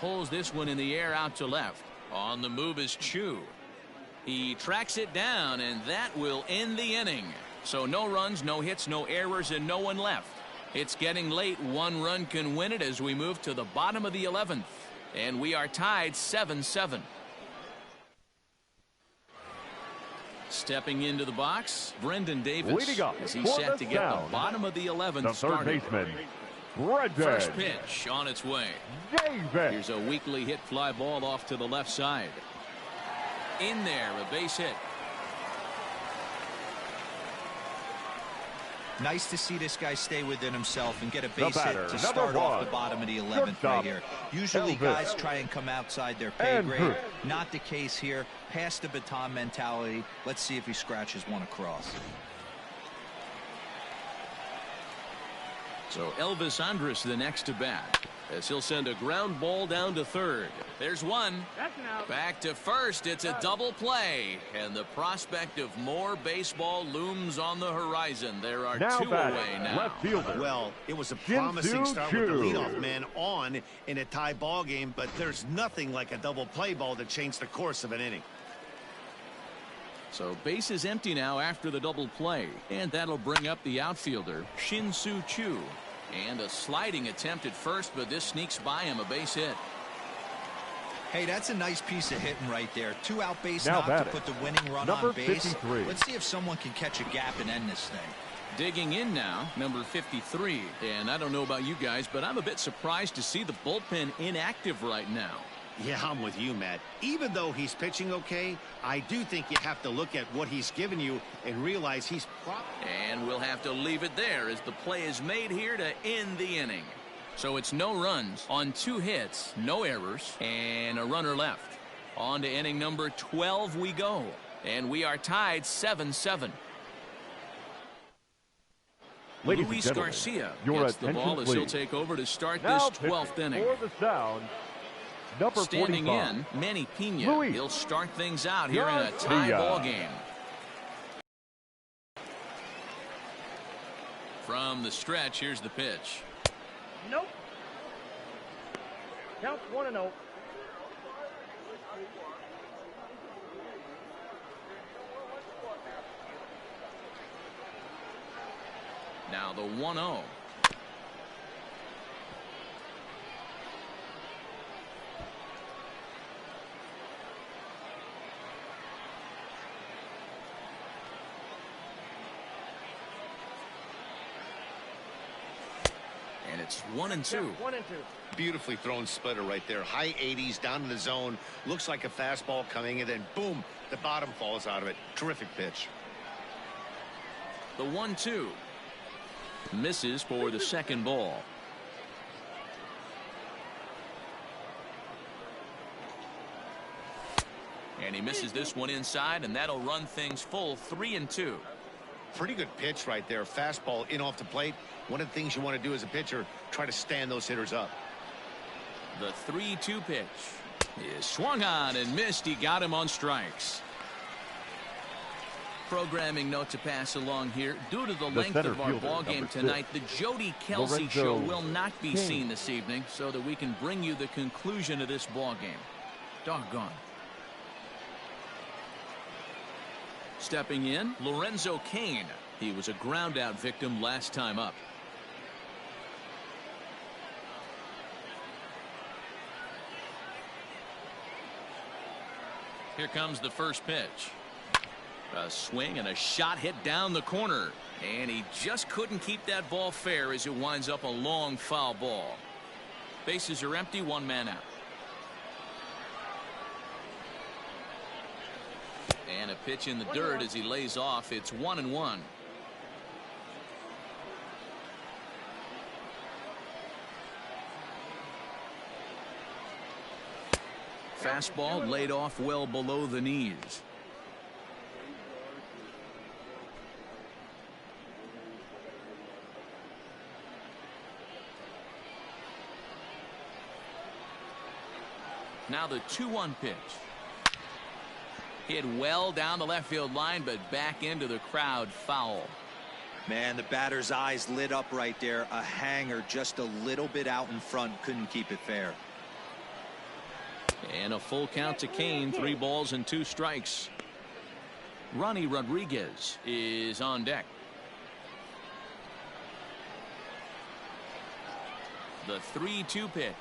Speaker 6: Pulls this one in the air out to left. On the move is Chu. He tracks it down, and that will end the inning. So no runs, no hits, no errors, and no one left. It's getting late. 1 run can win it as we move to the bottom of the 11th. And we are tied 7-7. Stepping into the box, Brendan Davis, as he's set to get the bottom of the 11th started.
Speaker 3: Third baseman,
Speaker 6: First pitch on its way. Here's a weakly hit fly ball off to the left side. In there, a base hit.
Speaker 5: Nice to see this guy stay within himself and get a base hit to start off the bottom of the 11th right here. Usually guys try and come outside their pay grade. Not the case here. Pass the baton mentality. Let's see if he scratches one across.
Speaker 6: So Elvis Andrus the next to bat, as he'll send a ground ball down to third. There's one. Back to first. It's a double play, and the prospect of more baseball looms on the horizon. There are 2 away now.
Speaker 3: Left fielder.
Speaker 2: Well, it was a promising start with the leadoff man on in a tie ball game, but there's nothing like a double play ball to change the course of an inning.
Speaker 6: So base is empty now after the double play, and that'll bring up the outfielder, Shin-Soo Choo. And a sliding attempt at first, but this sneaks by him, a base hit.
Speaker 5: Hey, that's a nice piece of hitting right there. 2 out base
Speaker 3: Now
Speaker 5: knock to
Speaker 3: batting,
Speaker 5: put the winning run
Speaker 3: number
Speaker 5: on base.
Speaker 3: 53.
Speaker 5: Let's see if someone can catch a gap and end this thing.
Speaker 6: Digging in now, number 53. And I don't know about you guys, but I'm a bit surprised to see the bullpen inactive right now.
Speaker 2: Yeah, I'm with you, Matt. Even though he's pitching okay, I do think you have to look at what he's given you and realize he's
Speaker 6: And we'll have to leave it there as the play is made here to end the inning. So it's no runs on 2 hits, no errors, and a runner left. On to inning number 12 we go. And we are tied 7-7.
Speaker 3: Ladies
Speaker 6: Luis
Speaker 3: and gentlemen,
Speaker 6: Garcia
Speaker 3: your
Speaker 6: gets the ball
Speaker 3: attention
Speaker 6: as he'll
Speaker 3: please.
Speaker 6: take over to start
Speaker 3: Now
Speaker 6: this 12th inning.
Speaker 3: for the sound, number
Speaker 6: Standing
Speaker 3: 45.
Speaker 6: in, Manny Pena.
Speaker 3: Luis
Speaker 6: He'll start things out here in a
Speaker 3: Garcia.
Speaker 6: tie ball game. From the stretch, here's the pitch.
Speaker 4: Nope. Counts 1-0.
Speaker 6: Now the 1-0. And it's 1-2.
Speaker 4: 1-2.
Speaker 2: beautifully thrown splitter right there. High 80s down in the zone. Looks like a fastball coming, and then boom, the bottom falls out of it. Terrific pitch.
Speaker 6: The 1-2 misses for the second ball. And he misses this one inside, and that'll run things full 3-2.
Speaker 2: Pretty good pitch right there. Fastball in off the plate. One of the things you want to do as a pitcher, try to stand those hitters up.
Speaker 6: The 3-2 pitch is swung on and missed. He got him on strikes. Programming note to pass along here. Due to the length of our ball game tonight, the Jody Kelsey show will not be seen this evening, so that we can bring you the conclusion of this ball game. Doggone. Stepping in, Lorenzo Cain. He was a ground out victim last time up. Here comes the first pitch. A swing and a shot hit down the corner. And he just couldn't keep that ball fair as it winds up a long foul ball. Bases are empty, one man out. And a pitch in the dirt as he lays off. It's 1-1. Fastball laid off well below the knees. Now the 2-1 pitch. Hit well down the left field line, but back into the crowd, foul.
Speaker 5: Man, the batter's eyes lit up right there. A hanger just a little bit out in front. Couldn't keep it fair.
Speaker 6: And a full count to Cain. 3 balls and 2 strikes. Ronnie Rodriguez is on deck. The 3-2 pitch.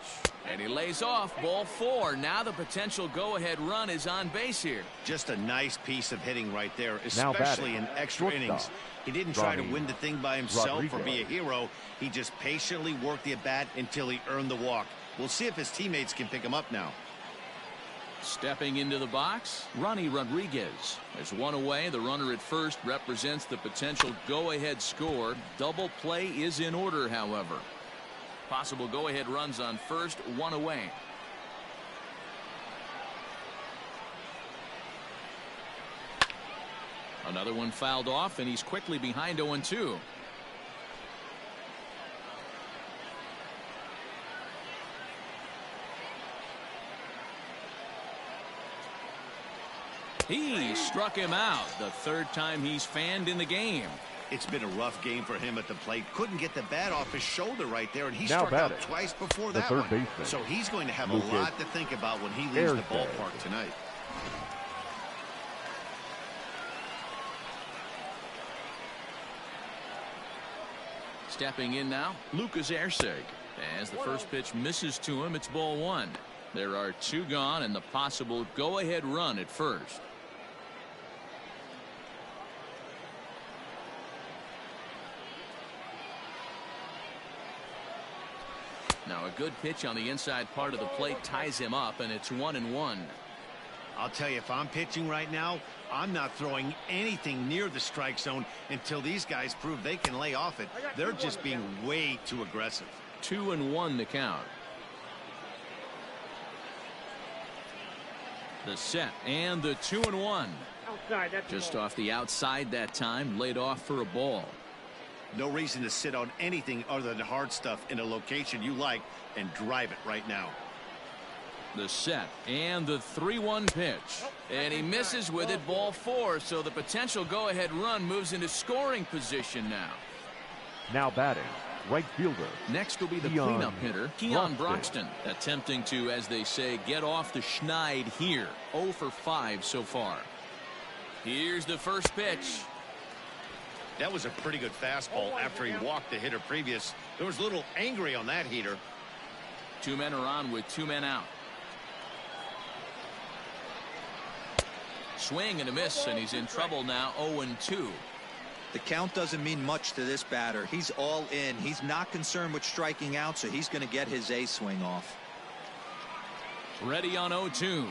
Speaker 6: And he lays off, ball 4. Now the potential go-ahead run is on base here.
Speaker 2: Just a nice piece of hitting right there, especially in extra innings. He didn't try to win the thing by himself or be a hero. He just patiently worked the at-bat until he earned the walk. We'll see if his teammates can pick him up now.
Speaker 6: Stepping into the box, Ronnie Rodriguez. There's one away. The runner at first represents the potential go-ahead score. Double play is in order, however. Possible go-ahead runs on first, 1 away. Another one fouled off, and he's quickly behind 0-2. He struck him out. The 3rd time he's fanned in the game.
Speaker 2: It's been a rough game for him at the plate. Couldn't get the bat off his shoulder right there, and he
Speaker 3: Now
Speaker 2: struck out
Speaker 3: batting,
Speaker 2: twice before
Speaker 3: the
Speaker 2: that
Speaker 3: third
Speaker 2: one.
Speaker 3: baseman,
Speaker 2: So he's going to have
Speaker 3: Lucas
Speaker 2: a lot to think about when he leaves the ballpark tonight.
Speaker 6: Stepping in now, Lucas Ersig. As the first pitch misses to him, it's ball one. There are two gone and the possible go-ahead run at first. Now a good pitch on the inside part of the plate ties him up, and it's 1-1.
Speaker 2: I'll tell you, if I'm pitching right now, I'm not throwing anything near the strike zone until these guys prove they can lay off it. They're just being way too aggressive.
Speaker 6: 2-1 the count. The set and the 2-1.
Speaker 4: Outside, that's
Speaker 6: Just off the outside that time, laid off for a ball.
Speaker 2: No reason to sit on anything other than hard stuff in a location you like and drive it right now.
Speaker 6: The set and the 3-1 pitch. And he misses with it, ball four, so the potential go-ahead run moves into scoring position now.
Speaker 3: Now batting, right fielder.
Speaker 6: Next will be the
Speaker 3: Keon
Speaker 6: cleanup hitter, Keon Broxton, attempting to, as they say, get off the schneid here. 0 for 5 so far. Here's the first pitch.
Speaker 2: That was a pretty good fastball after he walked the hitter previous. There was a little angry on that heater.
Speaker 6: Two men are on with two men out. Swing and a miss, and he's in trouble now. 0-2.
Speaker 5: The count doesn't mean much to this batter. He's all in. He's not concerned with striking out, so he's going to get his A swing off.
Speaker 6: Ready on 0-2.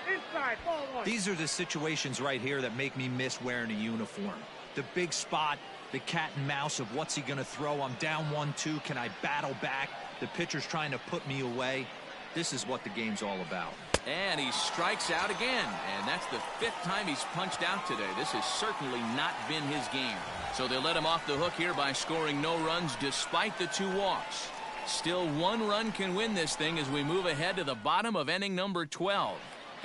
Speaker 4: inside, ball one.
Speaker 5: These are the situations right here that make me miss wearing a uniform. The big spot, the cat and mouse of what's he going to throw. I'm down 1-2. Can I battle back? The pitcher's trying to put me away. This is what the game's all about.
Speaker 6: And he strikes out again, and that's the 5th time he's punched out today. This has certainly not been his game. So they let him off the hook here by scoring no runs despite the 2 walks. Still 1 run can win this thing as we move ahead to the bottom of inning number 12.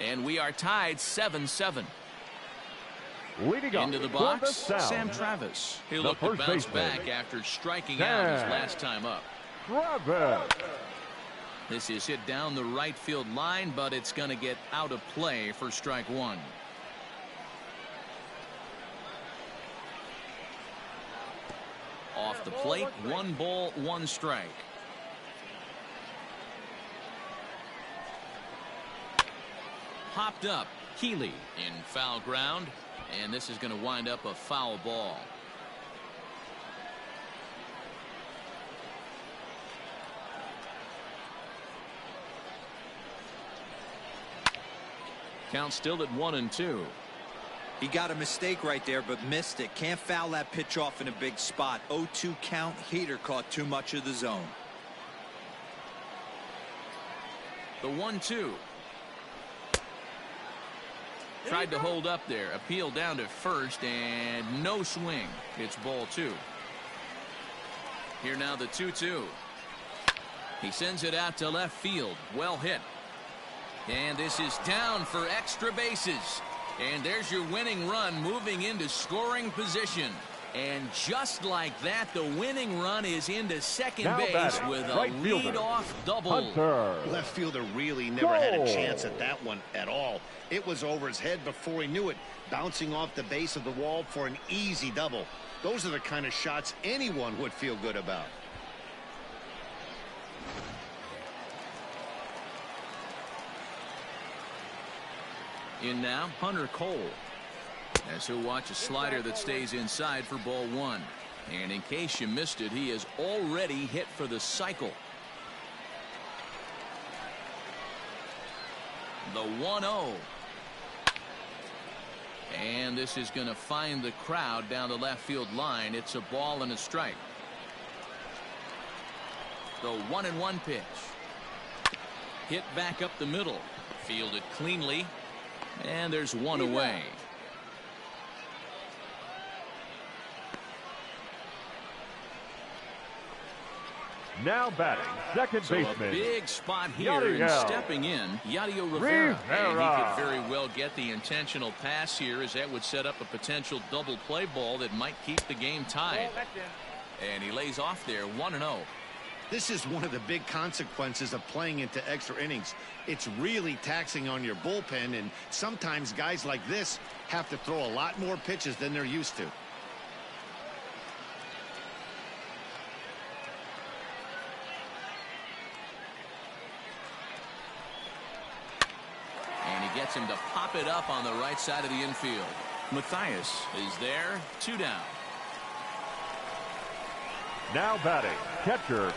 Speaker 6: And we are tied 7-7. Into the box, Sam Travis. He'll look to bounce back after striking out his last time up.
Speaker 3: Travis.
Speaker 6: This is hit down the right field line, but it's going to get out of play for strike 1. Off the plate, 1 ball, 1 strike. Hopped up, Keeley in foul ground, and this is going to wind up a foul ball. Count still at 1-2.
Speaker 5: He got a mistake right there, but missed it. Can't foul that pitch off in a big spot. 0-2 count. Heater caught too much of the zone.
Speaker 6: The 1-2. Tried to hold up there. Appeal down to first, and no swing. It's ball 2. Here now the 2-2. He sends it out to left field. Well hit. And this is down for extra bases. And there's your winning run moving into scoring position. And just like that, the winning run is into second base with a lead-off double.
Speaker 3: Hunter.
Speaker 2: Left fielder really never had a chance at that one at all. It was over his head before he knew it, bouncing off the base of the wall for an easy double. Those are the kind of shots anyone would feel good about.
Speaker 6: In now, Hunter Cole. As he'll watch a slider that stays inside for ball 1. And in case you missed it, he has already hit for the cycle. The 1-0. And this is going to find the crowd down the left field line. It's a ball and a strike. The 1-1 pitch. Hit back up the middle. Fielded cleanly. And there's one away.
Speaker 3: Now batting, second baseman.
Speaker 6: A big spot here, and stepping in, Yadier Rivera. And he could very well get the intentional pass here, as that would set up a potential double play ball that might keep the game tied. And he lays off there, 1-0.
Speaker 2: This is one of the big consequences of playing into extra innings. It's really taxing on your bullpen, and sometimes guys like this have to throw a lot more pitches than they're used to.
Speaker 6: gets him to pop it up on the right side of the infield. Matthias is there, 2 down.
Speaker 3: Now batting, catcher,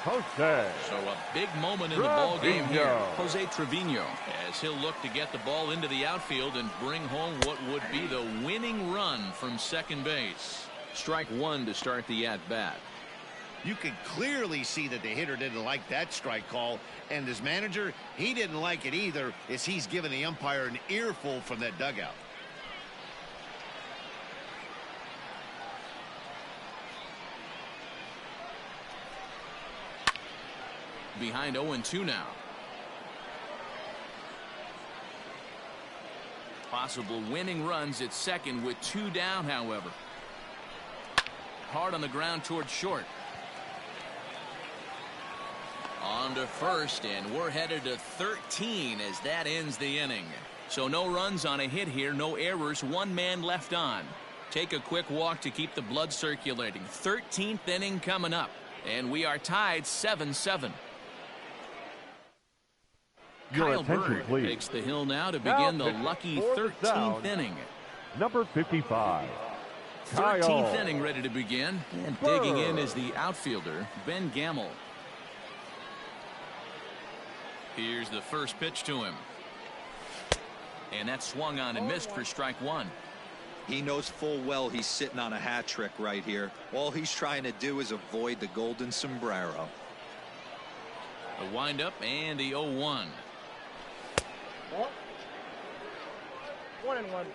Speaker 3: Jose.
Speaker 6: So a big moment in the ball game here. Jose Trevino, as he'll look to get the ball into the outfield and bring home what would be the winning run from second base. Strike 1 to start the at-bat.
Speaker 2: You can clearly see that the hitter didn't like that strike call, and his manager, he didn't like it either, as he's giving the umpire an earful from that dugout.
Speaker 6: Behind 0-2 now. Possible winning runs at second with 2 down, however. Hard on the ground towards short. On to first, and we're headed to 13 as that ends the inning. So no runs on a hit here, no errors, 1 man left on. Take a quick walk to keep the blood circulating. 13th inning coming up, and we are tied 7-7. Kyle Bird takes the hill now to begin the lucky 13th inning.
Speaker 3: Number 55.
Speaker 6: 13th inning ready to begin. And digging in is the outfielder, Ben Gamble. Here's the first pitch to him. And that swung on and missed for strike 1.
Speaker 5: He knows full well he's sitting on a hat trick right here. All he's trying to do is avoid the golden sombrero.
Speaker 6: The windup and the 0-1.
Speaker 4: 1-1.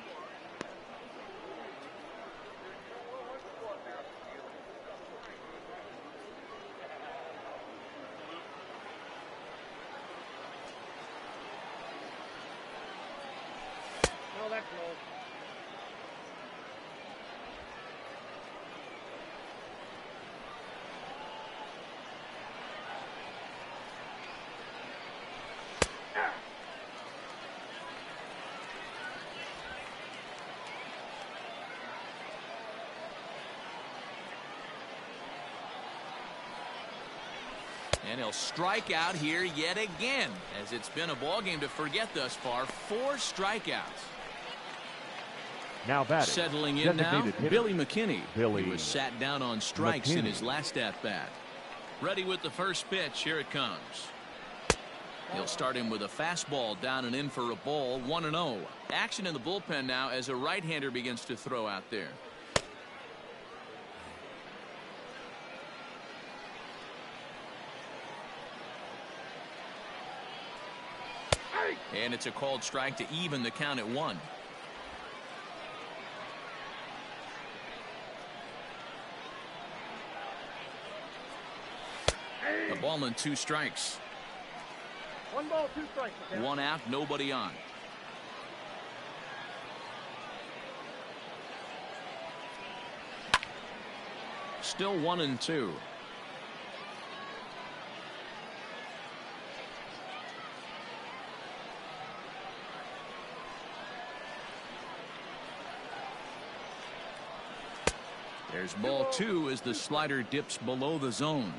Speaker 4: No, that's low.
Speaker 6: And he'll strike out here yet again, as it's been a ball game to forget thus far. 4 strikeouts.
Speaker 3: Now batting.
Speaker 6: Settling in now,
Speaker 3: hitter.
Speaker 6: Billy McKinney.
Speaker 3: Billy
Speaker 6: He was sat down on strikes in his last at-bat. Ready with the first pitch. Here it comes. He'll start him with a fastball down and in for a ball. 1-0. Action in the bullpen now as a right-hander begins to throw out there. And it's a called strike to even the count at 1. A ball and 2 strikes.
Speaker 4: 1 ball, 2 strikes. Okay?
Speaker 6: 1 out, nobody on. Still 1-2. There's ball 2 as the slider dips below the zone.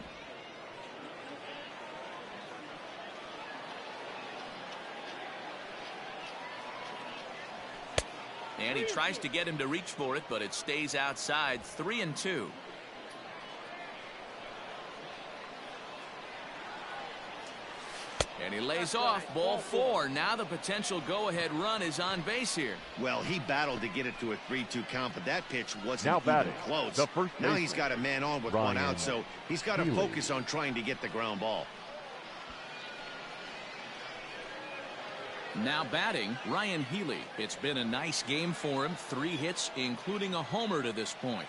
Speaker 6: And he tries to get him to reach for it, but it stays outside. 3-2. And he lays off. Ball 4. Now the potential go-ahead run is on base here.
Speaker 2: Well, he battled to get it to a 3-2 count, but that pitch wasn't
Speaker 3: Now
Speaker 2: even
Speaker 3: batting.
Speaker 2: close.
Speaker 3: The first
Speaker 2: now
Speaker 3: baseman.
Speaker 2: he's got a man on with
Speaker 3: Ryan
Speaker 2: 1 out, so he's got to
Speaker 3: Healy.
Speaker 2: focus on trying to get the ground ball.
Speaker 6: Now batting, Ryan Healy. It's been a nice game for him. 3 hits, including a homer to this point.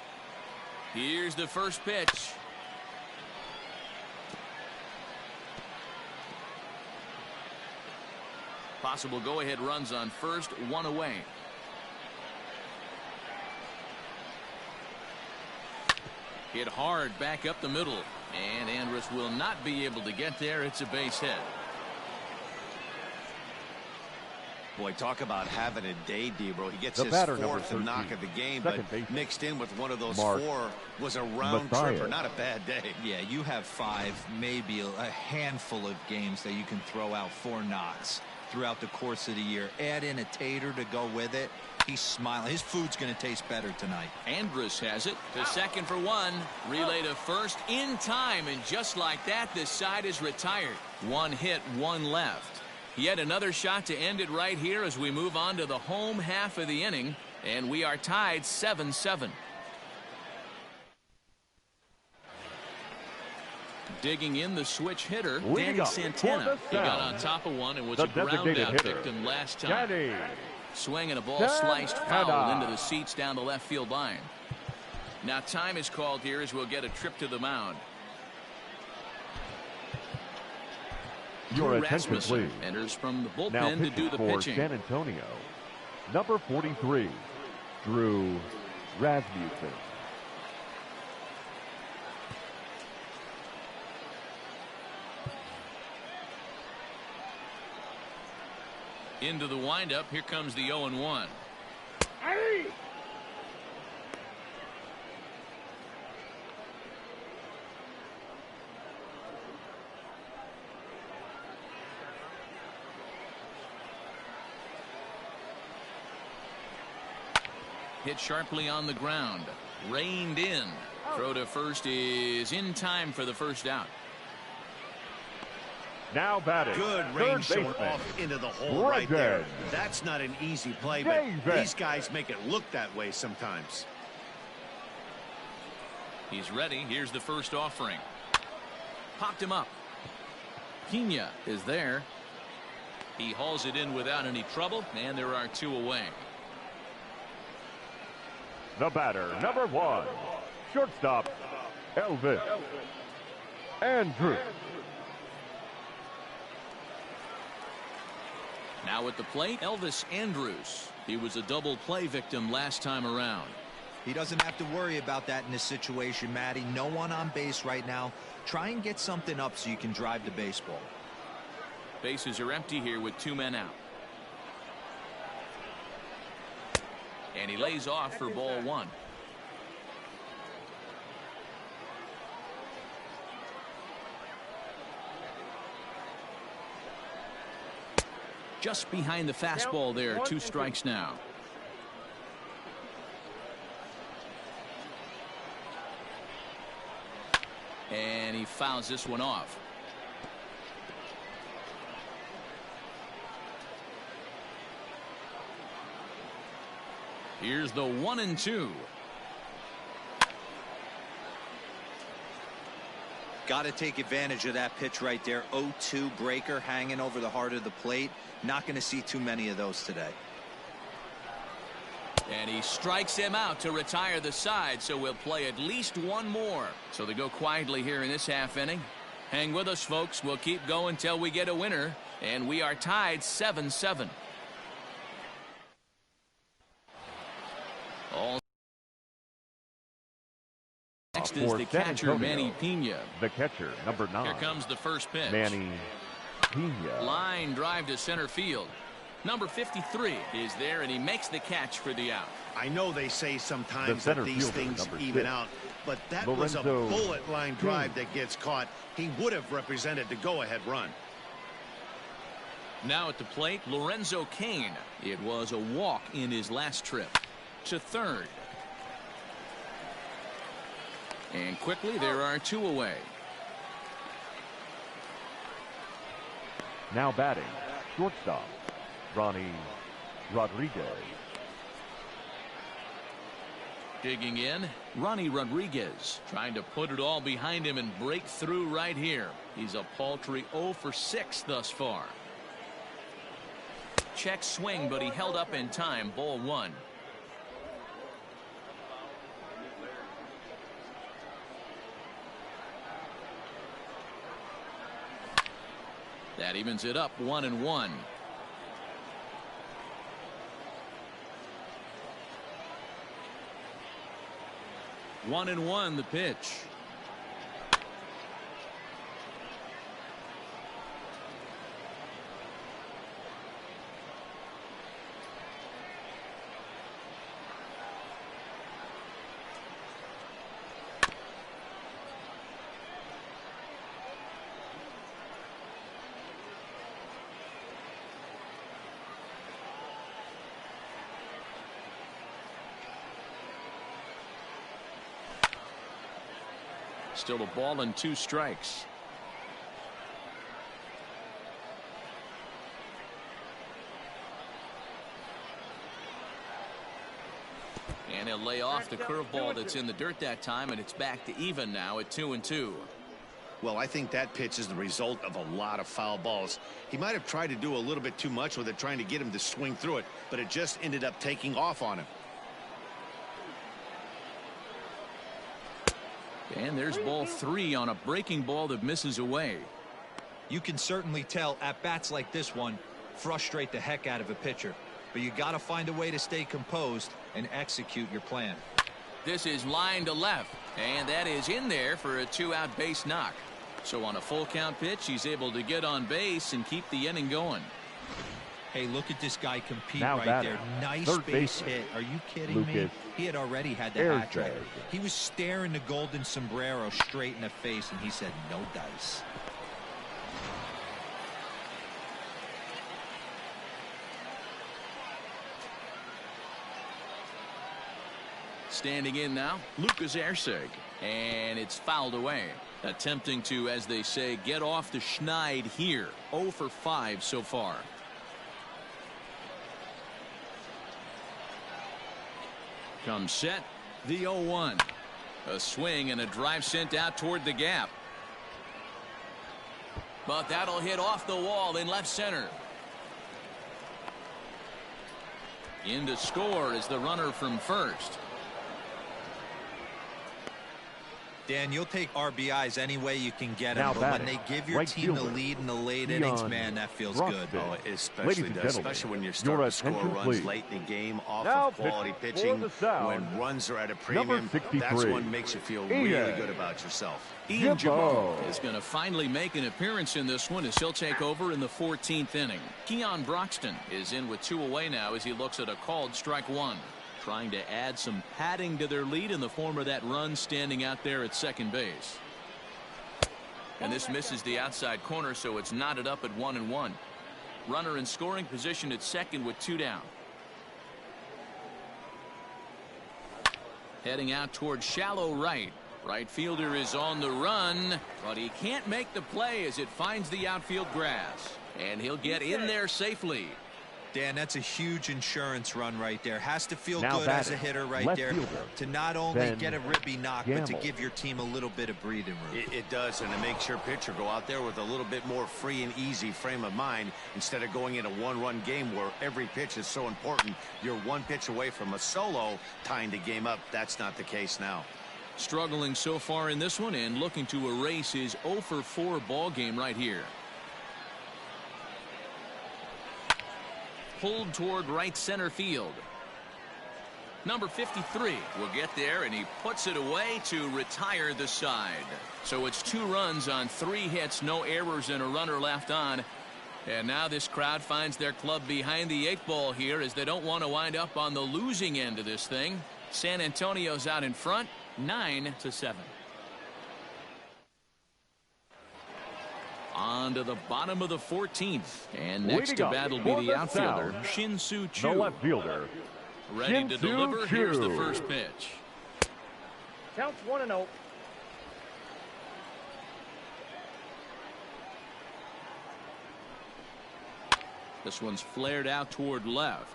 Speaker 6: Here's the first pitch. Possible go-ahead runs on first, 1 away. Hit hard back up the middle, and Andrus will not be able to get there. It's a base hit.
Speaker 2: Boy, talk about having a day, Debro. He gets
Speaker 3: The
Speaker 2: his
Speaker 3: batter, number
Speaker 2: 4th
Speaker 3: 13.
Speaker 2: knock of the game,
Speaker 3: Second
Speaker 2: but
Speaker 3: baseman.
Speaker 2: mixed in with one of those
Speaker 3: Mark
Speaker 2: 4 was a round
Speaker 3: Matthias.
Speaker 2: tripper. Not a bad day.
Speaker 5: Yeah, you have 5, maybe a handful of games that you can throw out 4 knocks. throughout the course of the year. Add in a tater to go with it. He's smiling. His food's going to taste better tonight.
Speaker 6: Andrus has it to second for one. Relay to first in time, and just like that, this side is retired. One hit, one left. Yet another shot to end it right here as we move on to the home half of the inning, and we are tied 7-7. Digging in the switch hitter, Danny Santana. He got on top of one and was a ground out victim last time.
Speaker 3: Danny
Speaker 6: Swinging a ball sliced foul into the seats down the left field line. Now time is called here as we'll get a trip to the mound.
Speaker 3: Your attention,
Speaker 6: Rasmussen
Speaker 3: please.
Speaker 6: enters from the
Speaker 3: Now
Speaker 6: bullpen to do the
Speaker 3: for
Speaker 6: pitching.
Speaker 3: San Antonio, number 43, Drew Rasmussen.
Speaker 6: Into the windup. Here comes the 0-1.
Speaker 4: Hey!
Speaker 6: Hit sharply on the ground. Reined in. Throw to first is in time for the first out.
Speaker 3: Now batting,
Speaker 2: Good
Speaker 3: third
Speaker 2: range showing
Speaker 3: baseman,
Speaker 2: off into the hole right there. That's not an easy play, but
Speaker 3: JBaker.
Speaker 2: these guys make it look that way sometimes.
Speaker 6: He's ready. Here's the first offering. Popped him up. Pena is there. He hauls it in without any trouble, and there are two away.
Speaker 3: The batter, number 1, shortstop, Elvis Andrus.
Speaker 6: Now at the plate, Elvis Andrus. He was a double play victim last time around.
Speaker 5: He doesn't have to worry about that in this situation, Matty. No one on base right now. Try and get something up so you can drive the baseball.
Speaker 6: Bases are empty here with two men out. And he lays off for ball one. Just behind the fastball there. Two strikes now. And he fouls this one off. Here's the 1-2.
Speaker 5: Got to take advantage of that pitch right there. 0-2 breaker hanging over the heart of the plate. Not going to see too many of those today.
Speaker 6: And he strikes him out to retire the side, so we'll play at least one more. So they go quietly here in this half inning. Hang with us, folks. We'll keep going till we get a winner, and we are tied 7-7. All next is the catcher, Manny Pena.
Speaker 3: The catcher, number 9.
Speaker 6: Here comes the first pitch.
Speaker 3: Manny Pena.
Speaker 6: Line drive to center field. Number 53 is there, and he makes the catch for the out.
Speaker 2: I know they say sometimes that these things even
Speaker 3: 6,
Speaker 2: out, but that
Speaker 3: Lorenzo
Speaker 2: was a bullet line drive that gets caught. He would have represented the go-ahead run.
Speaker 6: Now at the plate, Lorenzo Cain. It was a walk in his last trip. To third. And quickly there are two away.
Speaker 3: Now batting, shortstop, Ronnie Rodriguez.
Speaker 6: Digging in, Ronnie Rodriguez trying to put it all behind him and break through right here. He's a paltry 0 for 6 thus far. Check swing, but he held up in time. Ball one. That evens it up 1-1. One and one the pitch. Still a ball and 2 strikes. And he'll lay off the curveball that's in the dirt that time, and it's back to even now at 2-2.
Speaker 2: Well, I think that pitch is the result of a lot of foul balls. He might have tried to do a little bit too much with it, trying to get him to swing through it, but it just ended up taking off on him.
Speaker 6: And there's ball 3 on a breaking ball that misses away.
Speaker 5: You can certainly tell at bats like this one frustrate the heck out of a pitcher, but you got to find a way to stay composed and execute your plan.
Speaker 6: This is line to left, and that is in there for a 2-out base knock. So on a full count pitch, he's able to get on base and keep the inning going.
Speaker 5: Hey, look at this guy compete
Speaker 3: Now
Speaker 5: right
Speaker 3: batting,
Speaker 5: there. Nice
Speaker 3: third
Speaker 5: base
Speaker 3: baseman,
Speaker 5: hit. Are you kidding me?
Speaker 3: Lucas
Speaker 5: He had already had the hat trick. He was staring the golden sombrero straight in the face, and he said, no dice.
Speaker 6: Standing in now, Lucas Ersig, and it's fouled away. Attempting to, as they say, get off the schneid here. 0 for 5 so far. Comes set, the 0-1. A swing and a drive sent out toward the gap. But that'll hit off the wall in left center. In to score is the runner from first.
Speaker 5: Dan, you'll take RBIs any way you can get them,
Speaker 3: Now
Speaker 5: but
Speaker 3: batting,
Speaker 5: when they give your
Speaker 3: right
Speaker 5: team the
Speaker 3: fielder,
Speaker 5: lead in the late innings, man, that feels good.
Speaker 2: Oh, it especially does, especially when you're
Speaker 3: your
Speaker 2: starting to score
Speaker 3: attention,
Speaker 2: runs
Speaker 3: please.
Speaker 2: late in the game off
Speaker 3: Now
Speaker 2: of quality
Speaker 3: pitching
Speaker 2: pitching.
Speaker 3: for the Sound,
Speaker 2: When runs are at a
Speaker 3: number
Speaker 2: premium,
Speaker 3: 63,
Speaker 2: that's when makes you feel really good about yourself.
Speaker 6: Ian Jabot is going to finally make an appearance in this one as he'll take over in the 14th inning. Keon Broxton is in with 2 away now as he looks at a called strike 1. Trying to add some padding to their lead in the form of that run standing out there at second base. And this misses the outside corner, so it's knotted up at 1-1. Runner in scoring position at second with 2 down. Heading out towards shallow right. Right fielder is on the run, but he can't make the play as it finds the outfield grass. And he'll get in there safely.
Speaker 5: Dan, that's a huge insurance run right there. Has to feel
Speaker 3: Now
Speaker 5: good as a
Speaker 3: batting,
Speaker 5: hitter right
Speaker 3: left
Speaker 5: there
Speaker 3: fielder,
Speaker 5: to not only
Speaker 3: Ben
Speaker 5: get a ribby knock, but to
Speaker 3: Gamble.
Speaker 5: give your team a little bit of breathing room.
Speaker 2: It does, and it makes your pitcher go out there with a little bit more free and easy frame of mind instead of going in a one-run game where every pitch is so important. You're one pitch away from a solo tying the game up. That's not the case now.
Speaker 6: Struggling so far in this one and looking to erase his 0 for 4 ball game right here. Pulled toward right center field. Number 53 will get there, and he puts it away to retire the side. So it's 2 runs on 3 hits, no errors, and a runner left on. And now this crowd finds their club behind the 8 ball here as they don't want to wind up on the losing end of this thing. San Antonio's out in front, 9-7. On to the bottom of the 14th. And next to bat will be the outfielder, Shin-Soo Choo.
Speaker 3: The left fielder,
Speaker 6: Ready to
Speaker 3: Shin-Soo
Speaker 6: deliver.
Speaker 3: Choo.
Speaker 6: Here's the first pitch.
Speaker 4: Counts 1-0.
Speaker 6: This one's flared out toward left.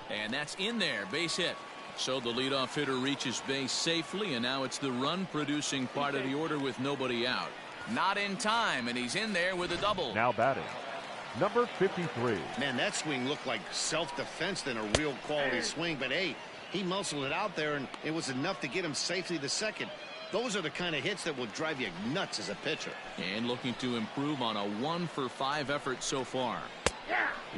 Speaker 6: And that's in there, base hit. So the leadoff hitter reaches base safely, and now it's the run-producing part of the order with nobody out. Not in time, and he's in there with a double.
Speaker 3: Now batting, number 53.
Speaker 2: Man, that swing looked like self-defense than a real quality swing, but hey, he muscled it out there, and it was enough to get him safely to second. Those are the kind of hits that will drive you nuts as a pitcher.
Speaker 6: And looking to improve on a 1 for 5 effort so far.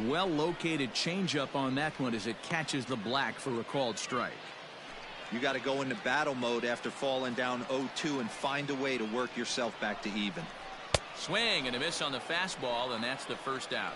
Speaker 6: Well located changeup on that one as it catches the black for a called strike.
Speaker 5: You got to go into battle mode after falling down 0-2 and find a way to work yourself back to even.
Speaker 6: Swing and a miss on the fastball, and that's the first out.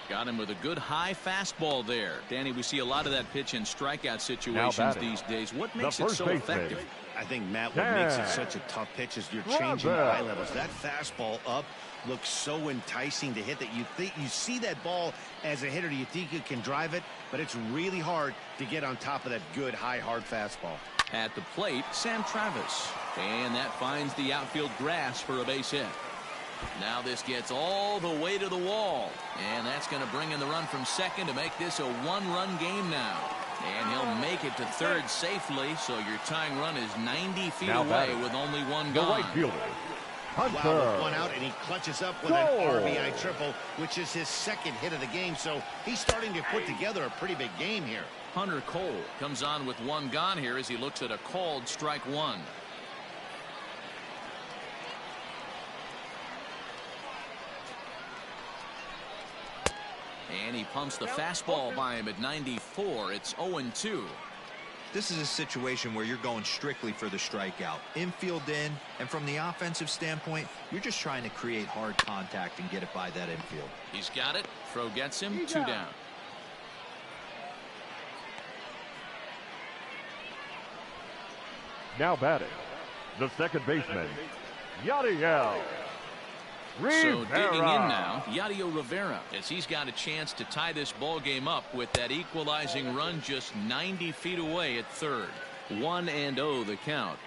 Speaker 6: Got him with a good high fastball there. Danny, we see a lot of that pitch in strikeout situations these days. What makes it so effective?
Speaker 2: I think, Matt, what makes it such a tough pitch is you're changing eye levels. That fastball up looks so enticing to hit that you see that ball as a hitter, you think you can drive it, but it's really hard to get on top of that good high hard fastball.
Speaker 6: At the plate, Sam Travis. And that finds the outfield grass for a base hit. Now this gets all the way to the wall. And that's going to bring in the run from second to make this a one-run game now. And he'll make it to third safely, so your tying run is 90 feet away with only one
Speaker 3: The
Speaker 6: gone.
Speaker 3: right fielder, Hunter.
Speaker 2: Wow, with one out, and he clutches up with an RBI triple, which is his second hit of the game. So he's starting to put together a pretty big game here.
Speaker 6: Hunter Cole comes on with one gone here as he looks at a called strike one. And he pumps the fastball by him at 94. It's 0-2.
Speaker 5: This is a situation where you're going strictly for the strikeout. Infield in, and from the offensive standpoint, you're just trying to create hard contact and get it by that infield.
Speaker 6: He's got it. Throw gets him. 2 down.
Speaker 3: Now batting, the second baseman, Yadiel Rivera.
Speaker 6: So digging in now, Yadiel Rivera, as he's got a chance to tie this ball game up with that equalizing run just 90 feet away at third. 1-0 the count.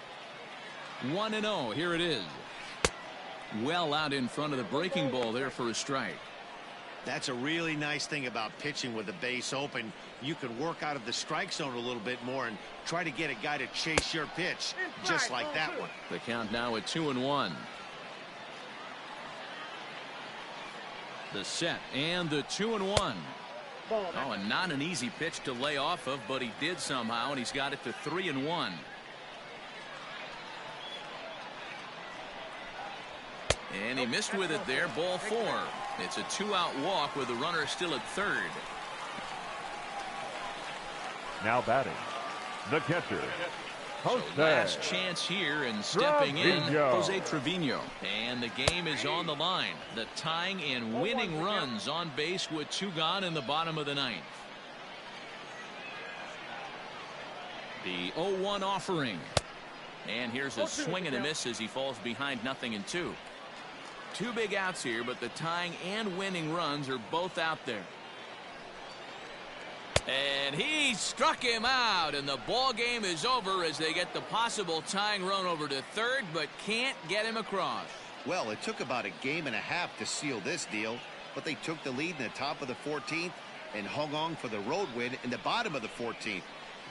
Speaker 6: 1-0. Here it is. Well out in front of the breaking ball there for a strike.
Speaker 2: That's a really nice thing about pitching with the base open. You can work out of the strike zone a little bit more and try to get a guy to chase your pitch, just like that one.
Speaker 6: The count now at 2-1. The set and the 2-1. Oh, and not an easy pitch to lay off of, but he did somehow, and he's got it to 3-1. And he missed with it there. Ball 4. It's a 2-out walk with the runner still at third.
Speaker 3: Now batting, the catcher,
Speaker 6: So last chance here, and stepping in,
Speaker 3: Trevino.
Speaker 6: Jose Trevino. And the game is on the line. The tying and winning runs on base with 2 gone in the bottom of the 9th. The 0-1 offering. And here's a swing and a miss as he falls behind 0-2. 2 big outs here, but the tying and winning runs are both out there. And he struck him out, and the ball game is over as they get the possible tying run over to third, but can't get him across.
Speaker 2: Well, it took about a game and a half to seal this deal, but they took the lead in the top of the 14th and hung on for the road win in the bottom of the 14th.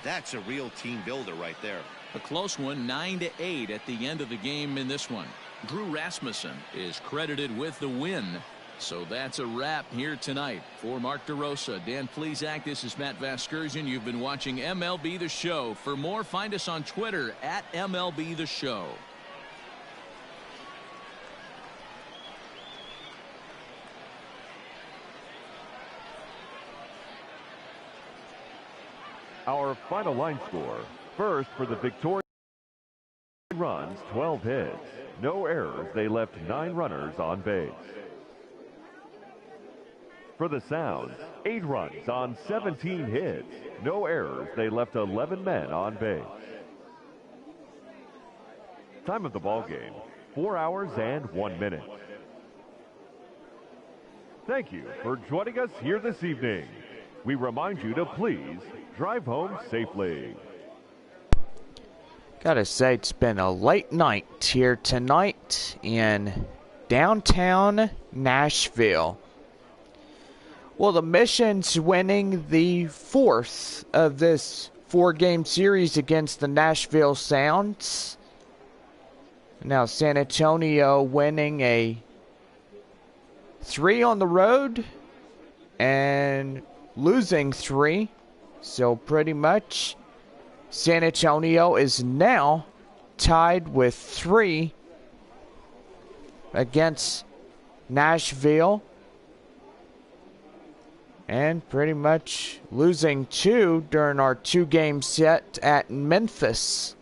Speaker 2: That's a real team builder right there.
Speaker 6: A close one, 9-8 at the end of the game in this one. Drew Rasmussen is credited with the win. So that's a wrap here tonight. For Mark DeRosa, Dan Plesac, this is Matt Vasgersian. You've been watching MLB The Show. For more, find us on Twitter at MLB The Show.
Speaker 3: Our final line score. First for the Victoria runs, 12 hits. No errors. They left 9 runners on base. For the Sounds, 8 runs on 17 hits. No errors. They left 11 men on base. Time of the ball game, 4 hours and 1 minute. Thank you for joining us here this evening. We remind you to please drive home safely.
Speaker 8: Gotta say, it's been a late night here tonight in downtown Nashville. Well, the Mission's winning the 4th of this 4-game series against the Nashville Sounds. Now San Antonio winning a 3 on the road and losing 3. So pretty much San Antonio is now tied with 3 against Nashville. And pretty much losing 2 during our 2-game set at Memphis.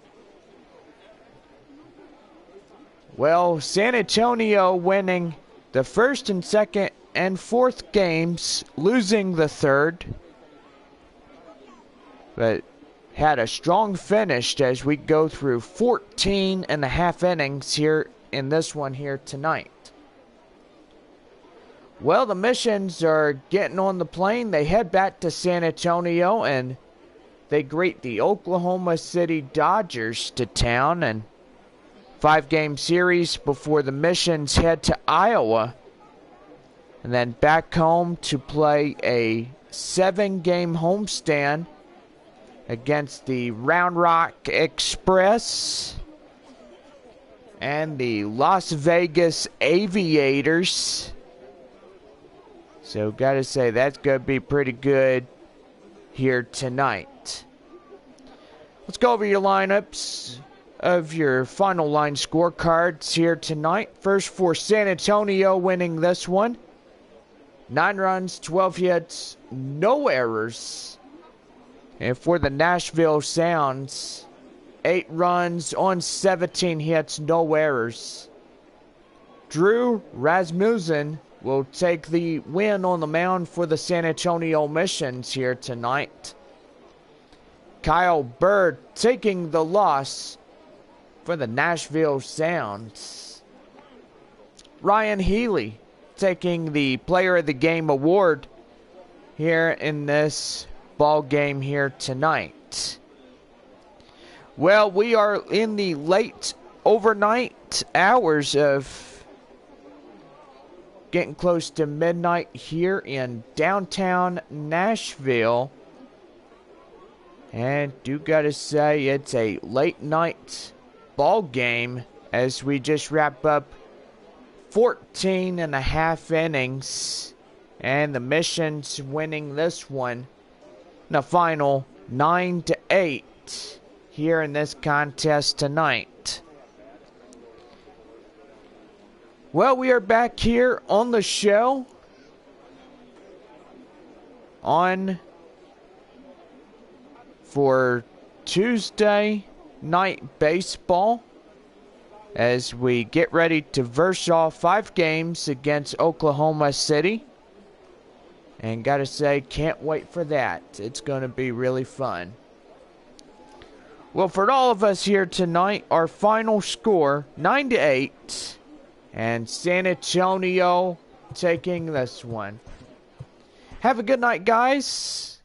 Speaker 8: Well, San Antonio winning the 1st and 2nd and 4th games, losing the 3rd. But had a strong finish as we go through 14 and a half innings here in this one here tonight. Well, the Missions are getting on the plane. They head back to San Antonio and they greet the Oklahoma City Dodgers to town. And 5-game series before the Missions head to Iowa. And then back home to play a 7-game homestand against the Round Rock Express and the Las Vegas Aviators. So gotta say, that's gonna be pretty good here tonight. Let's go over your lineups of your final line scorecards here tonight. First for San Antonio, winning this one. 9 runs, 12 hits, no errors. And for the Nashville Sounds, 8 runs on 17 hits, no errors. Drew Rasmussen will take the win on the mound for the San Antonio Missions here tonight. Kyle Bird taking the loss for the Nashville Sounds. Ryan Healy taking the Player of the Game award here in this ball game here tonight. Well, we are in the late overnight hours of getting close to midnight here in downtown Nashville. And do gotta say, it's a late night ball game as we just wrap up 14 and a half innings. And the Missions winning this one in the final 9-8 here in this contest tonight. Well, we are back here on the show for Tuesday night baseball as we get ready to verse off 5 games against Oklahoma City. And gotta say, can't wait for that. It's going to be really fun. Well, for all of us here tonight, our final score, 9-8. And San Antonio taking this one. Have a good night, guys.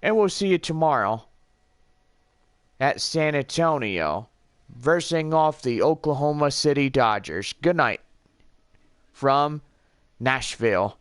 Speaker 8: And we'll see you tomorrow at San Antonio, versing off the Oklahoma City Dodgers. Good night from Nashville.